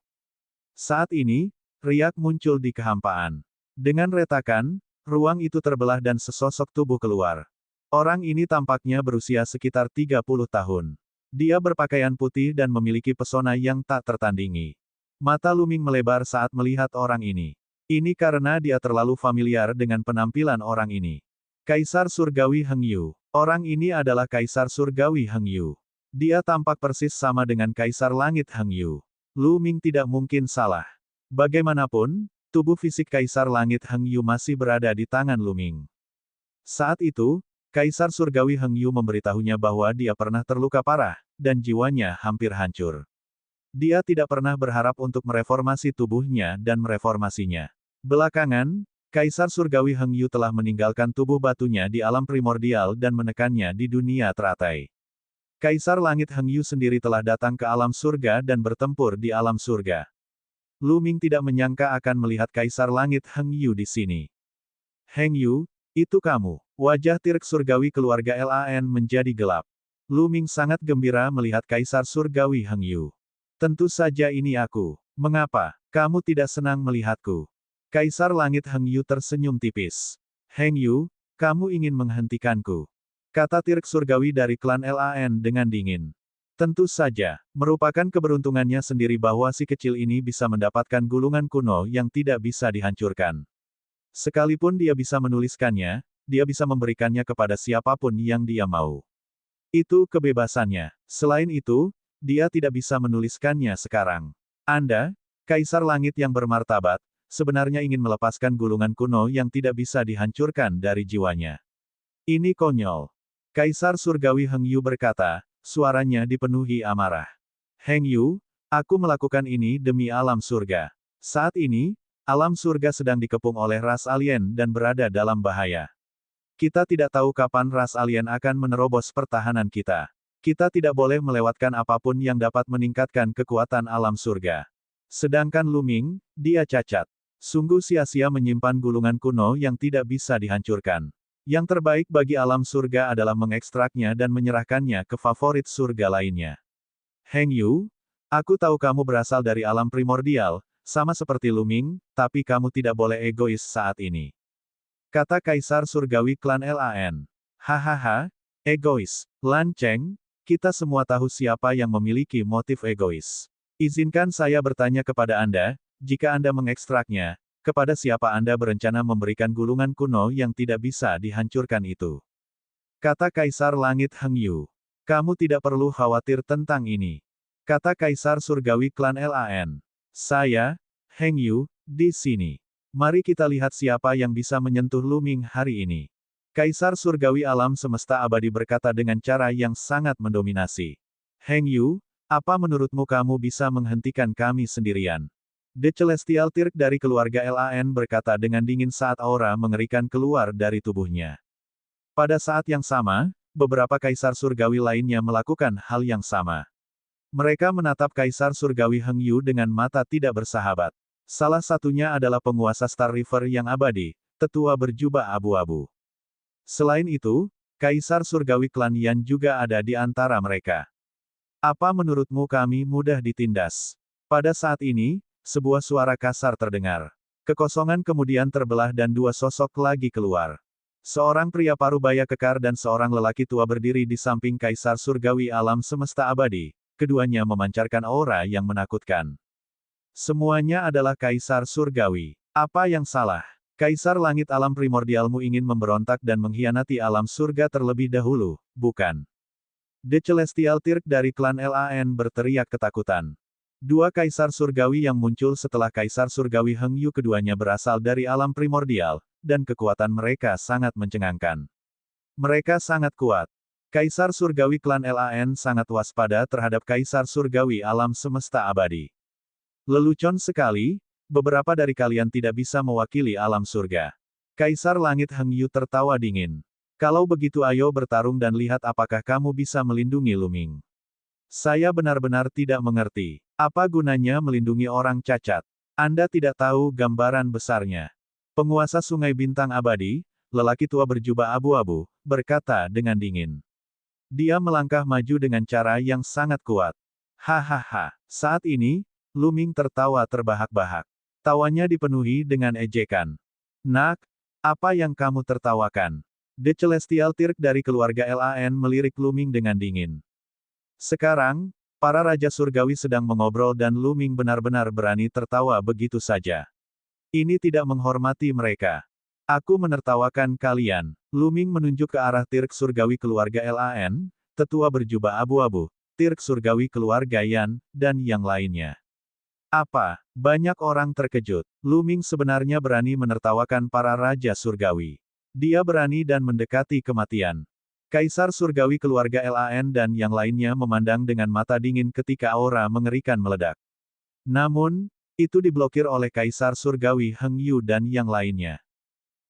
A: Saat ini, riak muncul di kehampaan. Dengan retakan, ruang itu terbelah dan sesosok tubuh keluar. Orang ini tampaknya berusia sekitar 30 tahun. Dia berpakaian putih dan memiliki pesona yang tak tertandingi. Mata Luming melebar saat melihat orang ini. Ini karena dia terlalu familiar dengan penampilan orang ini. Kaisar Surgawi Heng Yu. Orang ini adalah Kaisar Surgawi Heng Yu. Dia tampak persis sama dengan Kaisar Langit Heng Yu. Lu Ming tidak mungkin salah. Bagaimanapun, tubuh fisik Kaisar Langit Heng Yu masih berada di tangan Lu Ming. Saat itu, Kaisar Surgawi Heng Yu memberitahunya bahwa dia pernah terluka parah, dan jiwanya hampir hancur. Dia tidak pernah berharap untuk mereformasi tubuhnya dan mereformasinya. Belakangan, Kaisar Surgawi Heng Yu telah meninggalkan tubuh batunya di alam primordial dan menekannya di dunia teratai. Kaisar Langit Heng Yu sendiri telah datang ke alam surga dan bertempur di alam surga. Lu Ming tidak menyangka akan melihat Kaisar Langit Heng Yu di sini. Heng Yu, itu kamu. Wajah Tirk Surgawi keluarga LAN menjadi gelap. Lu Ming sangat gembira melihat Kaisar Surgawi Heng Yu. Tentu saja ini aku. Mengapa kamu tidak senang melihatku? Kaisar Langit Heng Yu tersenyum tipis. Heng Yu, kamu ingin menghentikanku? Kata Tirk Surgawi dari klan LAN dengan dingin. Tentu saja, merupakan keberuntungannya sendiri bahwa si kecil ini bisa mendapatkan gulungan kuno yang tidak bisa dihancurkan. Sekalipun dia bisa menuliskannya, dia bisa memberikannya kepada siapapun yang dia mau. Itu kebebasannya. Selain itu, dia tidak bisa menuliskannya sekarang. Anda, Kaisar Langit yang bermartabat, sebenarnya ingin melepaskan gulungan kuno yang tidak bisa dihancurkan dari jiwanya. Ini konyol. Kaisar Surgawi Heng Yu berkata, suaranya dipenuhi amarah. Heng Yu, aku melakukan ini demi alam surga. Saat ini, alam surga sedang dikepung oleh ras alien dan berada dalam bahaya. Kita tidak tahu kapan ras alien akan menerobos pertahanan kita. Kita tidak boleh melewatkan apapun yang dapat meningkatkan kekuatan alam surga. Sedangkan Lu Ming, dia cacat. Sungguh sia-sia menyimpan gulungan kuno yang tidak bisa dihancurkan. Yang terbaik bagi alam surga adalah mengekstraknya dan menyerahkannya ke favorit surga lainnya. Heng Yu, aku tahu kamu berasal dari alam primordial, sama seperti Lu Ming, tapi kamu tidak boleh egois saat ini. Kata Kaisar Surgawi klan LAN. Hahaha, egois. Lan Cheng, kita semua tahu siapa yang memiliki motif egois. Izinkan saya bertanya kepada Anda, jika Anda mengekstraknya, kepada siapa Anda berencana memberikan gulungan kuno yang tidak bisa dihancurkan itu? Kata Kaisar Langit Heng Yu. Kamu tidak perlu khawatir tentang ini. Kata Kaisar Surgawi klan LAN. Saya, Heng Yu, di sini. Mari kita lihat siapa yang bisa menyentuh Lu Ming hari ini. Kaisar Surgawi alam semesta abadi berkata dengan cara yang sangat mendominasi. Heng Yu, apa menurutmu kamu bisa menghentikan kami sendirian? The Celestial Tirk dari keluarga LAN berkata dengan dingin saat aura mengerikan keluar dari tubuhnya. Pada saat yang sama, beberapa kaisar surgawi lainnya melakukan hal yang sama. Mereka menatap Kaisar Surgawi Heng Yu dengan mata tidak bersahabat. Salah satunya adalah penguasa Star River yang abadi, tetua berjubah abu-abu. Selain itu, Kaisar Surgawi klan Yan juga ada di antara mereka. Apa menurutmu kami mudah ditindas? Pada saat ini, sebuah suara kasar terdengar. Kekosongan kemudian terbelah dan dua sosok lagi keluar. Seorang pria parubaya kekar dan seorang lelaki tua berdiri di samping Kaisar Surgawi alam semesta abadi. Keduanya memancarkan aura yang menakutkan. Semuanya adalah Kaisar Surgawi. Apa yang salah? Kaisar langit alam primordialmu ingin memberontak dan mengkhianati alam surga terlebih dahulu, bukan? The Celestial Tirk dari klan LAN berteriak ketakutan. Dua kaisar surgawi yang muncul setelah Kaisar Surgawi Heng Yu keduanya berasal dari alam primordial, dan kekuatan mereka sangat mencengangkan. Mereka sangat kuat. Kaisar Surgawi klan LAN sangat waspada terhadap Kaisar Surgawi alam semesta abadi. Lelucon sekali, beberapa dari kalian tidak bisa mewakili alam surga. Kaisar Langit Heng Yu tertawa dingin. Kalau begitu ayo bertarung dan lihat apakah kamu bisa melindungi Lu Ming. Saya benar-benar tidak mengerti. Apa gunanya melindungi orang cacat? Anda tidak tahu gambaran besarnya. Penguasa Sungai Bintang Abadi, lelaki tua berjubah abu-abu, berkata dengan dingin. Dia melangkah maju dengan cara yang sangat kuat. Hahaha. Saat ini, Luming tertawa terbahak-bahak. Tawanya dipenuhi dengan ejekan. Nak, apa yang kamu tertawakan? The Celestial Tirk dari keluarga Lan melirik Luming dengan dingin. Sekarang, para Raja Surgawi sedang mengobrol dan Luming benar-benar berani tertawa begitu saja. Ini tidak menghormati mereka. Aku menertawakan kalian. Luming menunjuk ke arah Tirk Surgawi keluarga Lan, tetua berjubah abu-abu, Tirk Surgawi keluarga Yan, dan yang lainnya. Apa? Banyak orang terkejut. Luming sebenarnya berani menertawakan para Raja Surgawi. Dia berani dan mendekati kematian. Kaisar Surgawi keluarga Lan dan yang lainnya memandang dengan mata dingin ketika aura mengerikan meledak. Namun, itu diblokir oleh Kaisar Surgawi Heng Yu dan yang lainnya.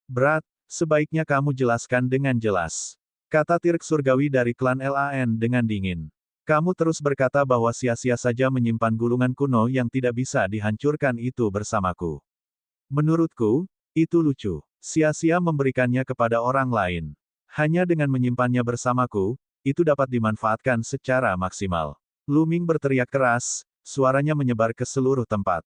A: Berat, sebaiknya kamu jelaskan dengan jelas. Kata Tirk Surgawi dari klan Lan dengan dingin. Kamu terus berkata bahwa sia-sia saja menyimpan gulungan kuno yang tidak bisa dihancurkan itu bersamaku. Menurutku, itu lucu. Sia-sia memberikannya kepada orang lain. Hanya dengan menyimpannya bersamaku, itu dapat dimanfaatkan secara maksimal. Luming berteriak keras, suaranya menyebar ke seluruh tempat.